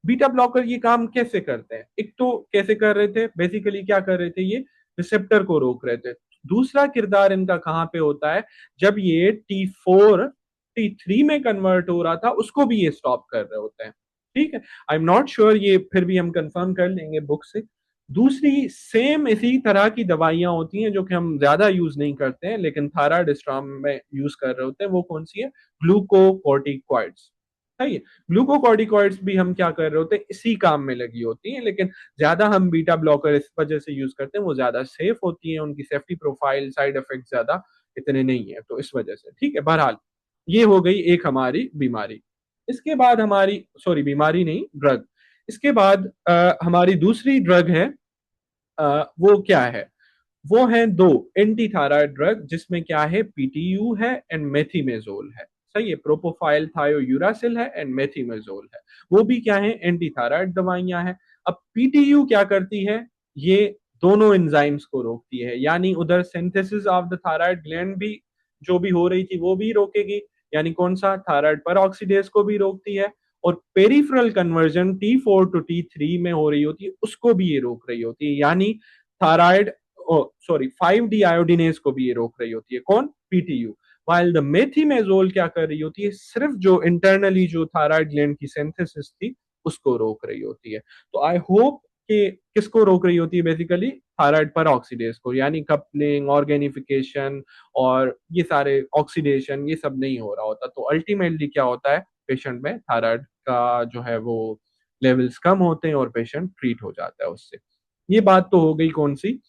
बीटा ब्लॉकर ये काम कैसे करते हैं, एक तो कैसे कर रहे थे, बेसिकली क्या कर रहे थे, ये रिसेप्टर को रोक रहे थे। दूसरा किरदार इनका कहाँ पे होता है, जब ये T4 T3 में कन्वर्ट हो रहा था, उसको भी ये स्टॉप कर रहे होते हैं, ठीक है। आई एम नॉट श्योर, ये फिर भी हम कंफर्म कर लेंगे बुक से। दूसरी सेम इसी तरह की दवाइयां होती हैं जो कि हम ज्यादा यूज नहीं करते हैं, लेकिन थायराइड स्ट्रॉम में यूज कर रहे होते हैं, वो कौन सी है, ग्लूकोकॉर्टिकॉइड्स, है ये। ग्लूकोकॉर्टिकॉइड्स भी हम क्या कर रहे होते हैं, इसी काम में लगी होती हैं, लेकिन ज्यादा हम बीटा ब्लॉकर इस वजह से यूज करते हैं, वो ज्यादा सेफ होती है, उनकी सेफ्टी प्रोफाइल, साइड इफेक्ट ज्यादा इतने नहीं है, तो इस वजह से, ठीक है। बहरहाल ये हो गई एक हमारी बीमारी। इसके बाद हमारी, सॉरी, बीमारी नहीं, ड्रग। इसके बाद हमारी दूसरी ड्रग है, वो क्या है, वो है दो एंटी थायराइड ड्रग, जिसमें क्या है, पीटीयू है एंड मेथिमेजोल है। सही है, प्रोपोफाइल थायोयूरासिल है एंड मेथिमेजोल है। वो भी क्या है, एंटी थायराइड दवाइयां हैं। अब पीटीयू क्या करती है, ये दोनों एंजाइम्स को रोकती है, यानी उधर synthesis of the thyroid gland भी जो भी हो रही थी वो भी रोकेगी, यानी कौन सा, थायराइड पर ऑक्सीडेज को भी रोकती है। और peripheral conversion T4 to T3 में हो रही होती है, उसको भी ये रोक रही होती है, यानी थायराइड, सॉरी, 5D आयोडीनेज को भी ये रोक रही होती है, कौन, पीटीयू। वाइल द मेथिमेजोल क्या कर रही होती है, सिर्फ जो इंटरनली जो थायराइड ग्लैंड की सिंथेसिस थी उसको रोक रही होती है। तो आई होप कि किसको रोक रही होती है, बेसिकली थायराइड पर ऑक्सीडेज को, यानी कपलिंग, ऑर्गेनिफिकेशन और ये सारे ऑक्सीडेशन, ये सब नहीं हो रहा होता। तो अल्टीमेटली क्या होता है, पेशेंट में थायराइड का जो है वो लेवल्स कम होते हैं और पेशेंट ट्रीट हो जाता है उससे। ये बात तो हो गई कौन सी,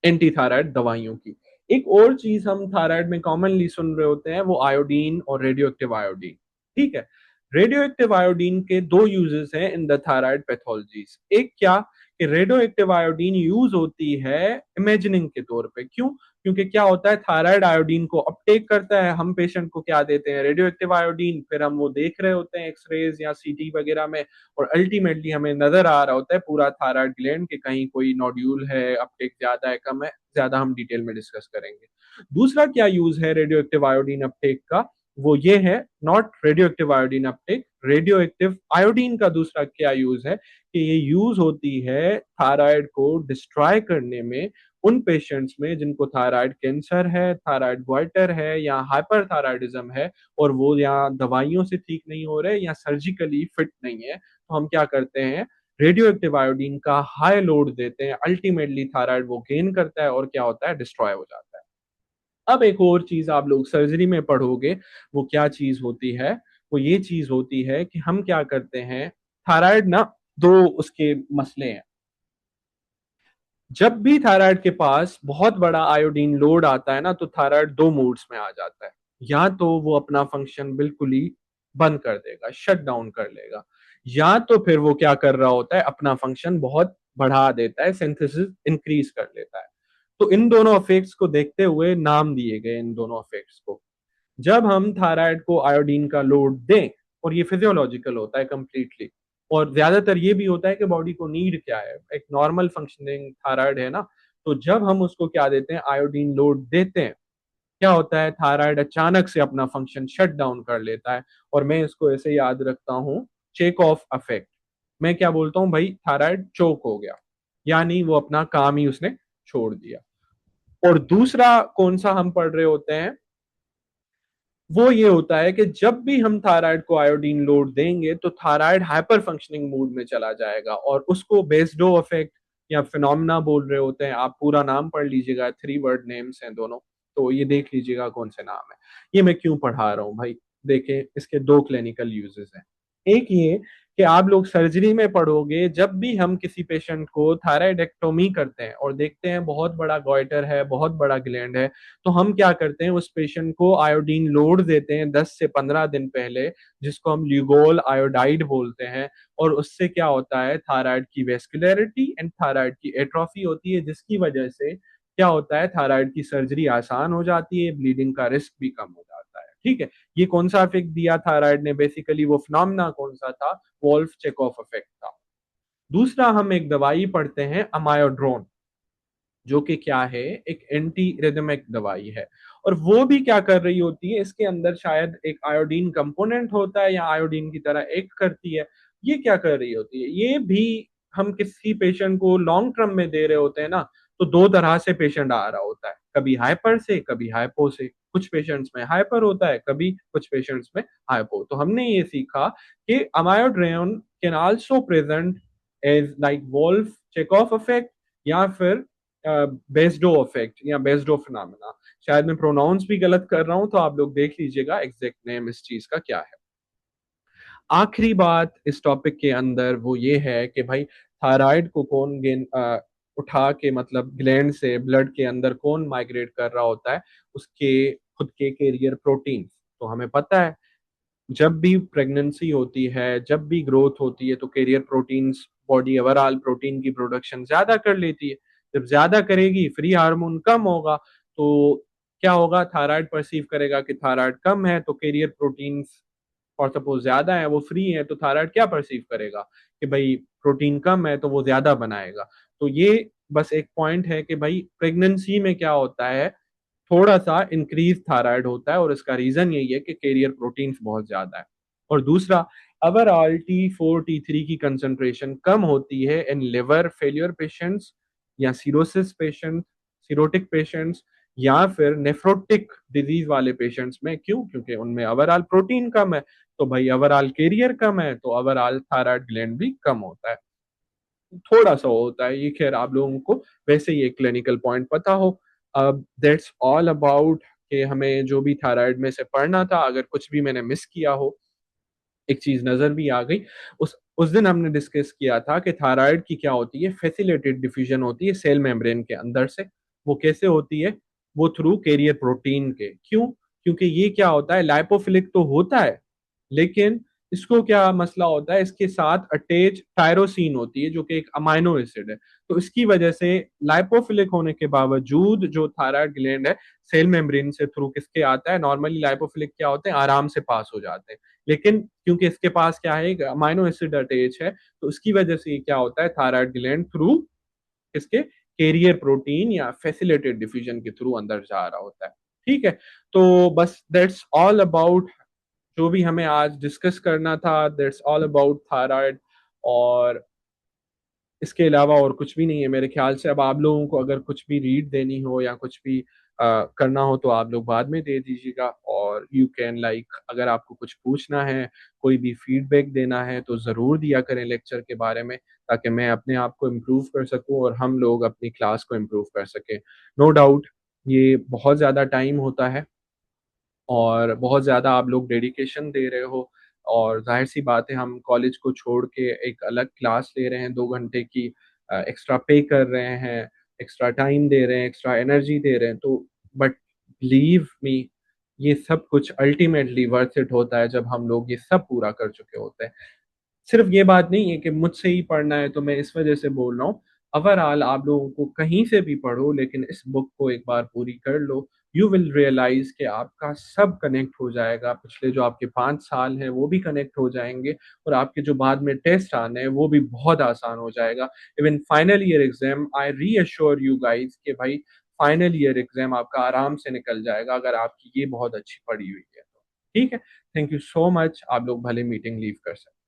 एंटी थायराइड दवाइयों की। एक और चीज हम थायराइड में कॉमनली सुन रहे होते हैं, वो आयोडीन और रेडियो एक्टिव आयोडीन, ठीक है। रेडियो एक्टिव आयोडीन के दो यूजेस हैं इन द थायराइड पैथोलॉजीज। एक क्या, कि रेडियो एक्टिव आयोडीन यूज होती है इमेजिनिंग के तौर पे, क्यों, क्योंकि क्या होता है, थायराइड आयोडीन को अपटेक करता है, हम पेशेंट को क्या देते हैं, रेडियो एक्टिव आयोडीन, फिर हम वो देख रहे होते हैं एक्सरेज या सीटी वगैरह में, और अल्टीमेटली हमें नजर आ रहा होता है पूरा थायराइड ग्लैंड के कहीं कोई नोड्यूल है, अपटेक ज्यादा है, कम है, ज्यादा हम डिटेल में डिस्कस करेंगे। दूसरा क्या यूज है रेडियो एक्टिव आयोडीन अपटेक का, वो ये है, not radio active iodine Uptake, radio active iodine का दूसरा क्या यूज है कि ये यूज होती है थायराइड को डिस्ट्रॉय करने में उन पेशेंट्स में जिनको थायराइड कैंसर है, थायराइड ग्वाइटर है या हाइपरथायराइडिज्म है, और वो या दवाइयों से ठीक नहीं हो रहे या सर्जिकली फिट नहीं है, तो हम क्या करते हैं, रेडियो एक्टिव आयोडीन का हाई लोड देते हैं, अल्टीमेटली थायराइड वो गेन करता है और क्या होता है, डिस्ट्रॉय हो जाता है। अब एक और चीज आप लोग सर्जरी में पढ़ोगे, वो क्या चीज होती है, वो ये चीज होती है कि हम क्या करते हैं, थायराइड ना दो उसके मसले हैं। जब भी थायराइड के पास बहुत बड़ा आयोडीन लोड आता है ना, तो थायराइड दो मोड्स में आ जाता है। या तो वो अपना फंक्शन बिल्कुल ही बंद कर देगा, शट डाउन कर लेगा, या तो फिर वो क्या कर रहा होता है, अपना फंक्शन बहुत बढ़ा देता है, सिंथेसिस इंक्रीज कर लेता है। तो इन दोनों इफेक्ट्स को देखते हुए नाम दिए गए इन दोनों इफेक्ट्स को। जब हम थायराइड को आयोडीन का लोड दें, और ये फिजियोलॉजिकल होता है कंप्लीटली, और ज्यादातर ये भी होता है कि बॉडी को नीड क्या है, एक नॉर्मल फंक्शनिंग थायराइड है ना, तो जब हम उसको क्या देते हैं, आयोडीन लोड देते हैं, क्या होता है, थायराइड अचानक से अपना फंक्शन शट डाउन कर लेता है। और मैं इसको ऐसे याद रखता हूँ, चेक ऑफ इफेक्ट। मैं क्या बोलता हूँ भाई, थायराइड चोक हो गया, यानी वो अपना काम ही उसने छोड़ दिया। और दूसरा कौन सा हम पढ़ रहे होते हैं, वो ये होता है कि जब भी हम थायराइड को आयोडीन लोड देंगे तो थायराइड हाइपर फंक्शनिंग मूड में चला जाएगा, और उसको बेस्डो इफेक्ट या फिनोमेना बोल रहे होते हैं। आप पूरा नाम पढ़ लीजिएगा, 3 वर्ड नेम्स हैं दोनों, तो ये देख लीजिएगा कौन से नाम है। ये मैं क्यों पढ़ा रहा हूँ भाई, देखें इसके दो क्लिनिकल यूजेस हैं। एक ये कि आप लोग सर्जरी में पढ़ोगे, जब भी हम किसी पेशेंट को थायराइडेक्टोमी करते हैं और देखते हैं बहुत बड़ा गॉइटर है, बहुत बड़ा ग्लैंड है, तो हम क्या करते हैं, उस पेशेंट को आयोडीन लोड देते हैं 10 से 15 दिन पहले, जिसको हम ल्यूगोल आयोडाइड बोलते हैं। और उससे क्या होता है, थायराइड की वेस्कुलरिटी एंड थायराइड की एट्रोफी होती है, जिसकी वजह से क्या होता है, थायराइड की सर्जरी आसान हो जाती है, ब्लीडिंग का रिस्क भी कम हो जाता है। ठीक है, ये कौन सा इफेक्ट दिया थायराइड ने, बेसिकली वो फिनोमेना कौन सा था, वोल्फ चेकऑफ इफेक्ट था। दूसरा हम एक दवाई पढ़ते हैं अमायोड्रोन, जो कि क्या है, एक एंटी रिदमिक दवाई है। और वो भी क्या कर रही होती है, इसके अंदर शायद एक आयोडीन कंपोनेंट होता है या आयोडीन की तरह एक्ट करती है। ये क्या कर रही होती है, ये भी हम किसी पेशेंट को लॉन्ग टर्म में दे रहे होते हैं ना, तो दो तरह से पेशेंट आ रहा होता है, कभी हाइपर से कभी हाइपो से। कुछ पेशेंट्स में हाइपर होता है, कभी कुछ पेशेंट्स में हाइपो। तो हमने ये सीखा कि amiodarone can also present as like Wolff Chaikoff effect, या फिर बेस्डो इफेक्ट या बेस्डो फिनोमेना। शायद मैं प्रोनाउंस भी गलत कर रहा हूं, तो आप लोग देख लीजिएगा एग्जैक्ट नेम इस चीज का क्या है। आखिरी बात इस टॉपिक के अंदर वो ये है कि भाई थायराइड को कौन उठा के, मतलब ग्लैंड से ब्लड के अंदर कौन माइग्रेट कर रहा होता है, उसके खुद के कैरियर प्रोटीन। तो हमें पता है, जब भी प्रेगनेंसी होती है, जब भी ग्रोथ होती है, तो carrier proteins, body overall protein की प्रोडक्शन ज्यादा कर लेती है। जब ज्यादा करेगी, फ्री हार्मोन कम होगा, तो क्या होगा, थायराइड परसीव करेगा कि थायराइड कम है, तो कैरियर प्रोटीन्स और सपोज ज्यादा है, वो फ्री है, तो थायराइड क्या परसीव करेगा कि भाई प्रोटीन कम है, तो वो ज्यादा बनाएगा। तो ये बस एक पॉइंट है कि भाई प्रेगनेंसी में क्या होता है, थोड़ा सा इंक्रीज थायराइड होता है, और इसका रीजन यही है कि कैरियर प्रोटीन्स बहुत ज्यादा है। और दूसरा, ओवरऑल T4 T3 की कंसंट्रेशन कम होती है इन लिवर फेलियर पेशेंट्स या सीरोसिस पेशेंट, सीरोटिक पेशेंट्स, या फिर नेफ्रोटिक डिजीज वाले पेशेंट्स में। क्यों? क्योंकि उनमें ओवरऑल प्रोटीन कम है, तो भाई ओवरऑल कैरियर कम है, तो ओवरऑल थायराइड ग्लैंड भी कम होता है। थोड़ा सा होता है ये, खैर आप लोगों को वैसे ही एक क्लिनिकल पॉइंट पता हो। अब दैट्स ऑल अबाउट कि हमें जो भी थायराइड में से पढ़ना था। अगर कुछ भी मैंने मिस किया हो, एक चीज नजर भी आ गई, उस दिन हमने डिस्कस किया था कि थायराइड की क्या होती है, फैसिलिटेड डिफ्यूजन होती है सेल मेम्ब्रेन के अंदर से। वो कैसे होती है, वो थ्रू कैरियर प्रोटीन के। क्यों? क्योंकि ये क्या होता है, लाइपोफिलिक तो होता है, लेकिन इसको क्या मसला होता है, इसके साथ अटैच टायरोसिन होती है, जो कि एक अमाइनो एसिड है। तो इसकी वजह से लाइपोफिलिक होने के बावजूद जो थायराइड ग्लैंड है, सेल मेम्ब्रेन से थ्रू किसके आता है, नॉर्मली लाइपोफिलिक क्या होते हैं, आराम से पास हो जाते हैं। लेकिन क्योंकि इसके पास क्या है, एक अमाइनो एसिड अटैच है, तो उसकी वजह से क्या होता है, थायराइड ग्लैंड थ्रू किसके, कैरियर प्रोटीन या फैसिलिटेड डिफिजन के थ्रू अंदर जा रहा होता है। ठीक है? तो बस दैट्स ऑल अबाउट जो भी हमें आज डिस्कस करना था, दैट्स ऑल अबाउट थायराइड। और इसके अलावा और कुछ भी नहीं है मेरे ख्याल से। अब आप लोगों को अगर कुछ भी रीड देनी हो या कुछ भी करना हो तो आप लोग बाद में दे दीजिएगा। और यू कैन लाइक अगर आपको कुछ पूछना है, कोई भी फीडबैक देना है तो ज़रूर दिया करें लेक्चर के बारे में, ताकि मैं अपने आप को इम्प्रूव कर सकूँ और हम लोग अपनी क्लास को इम्प्रूव कर सकें। नो डाउट ये बहुत ज़्यादा टाइम होता है और बहुत ज़्यादा आप लोग डेडिकेशन दे रहे हो, और ज़ाहिर-सी बात है हम कॉलेज को छोड़ के एक अलग क्लास ले रहे हैं 2 घंटे की, एक्स्ट्रा पे कर रहे हैं, एक्स्ट्रा टाइम दे रहे हैं, एक्स्ट्रा एनर्जी दे रहे हैं, तो बट बिलीव मी ये सब कुछ अल्टीमेटली वर्थ इट होता है जब हम लोग ये सब पूरा कर चुके होते हैं। सिर्फ ये बात नहीं है कि मुझसे ही पढ़ना है तो मैं इस वजह से बोल रहा हूँ। ओवरऑल आप लोगों को कहीं से भी पढ़ो लेकिन इस बुक को एक बार पूरी कर लो। यू विल रियलाइज़ कि आपका सब कनेक्ट हो जाएगा। पिछले जो आपके 5 साल हैं वो भी कनेक्ट हो जाएँगे और आपके जो बाद में टेस्ट आने हैं वो भी बहुत आसान हो जाएगा। Even final year exam I reassure you guys कि भाई फाइनल ईयर एग्ज़ाम आपका आराम से निकल जाएगा अगर आपकी ये बहुत अच्छी पढ़ी हुई है तो। ठीक है? Thank you so much. आप लोग भले मीटिंग लीव कर सकते हैं।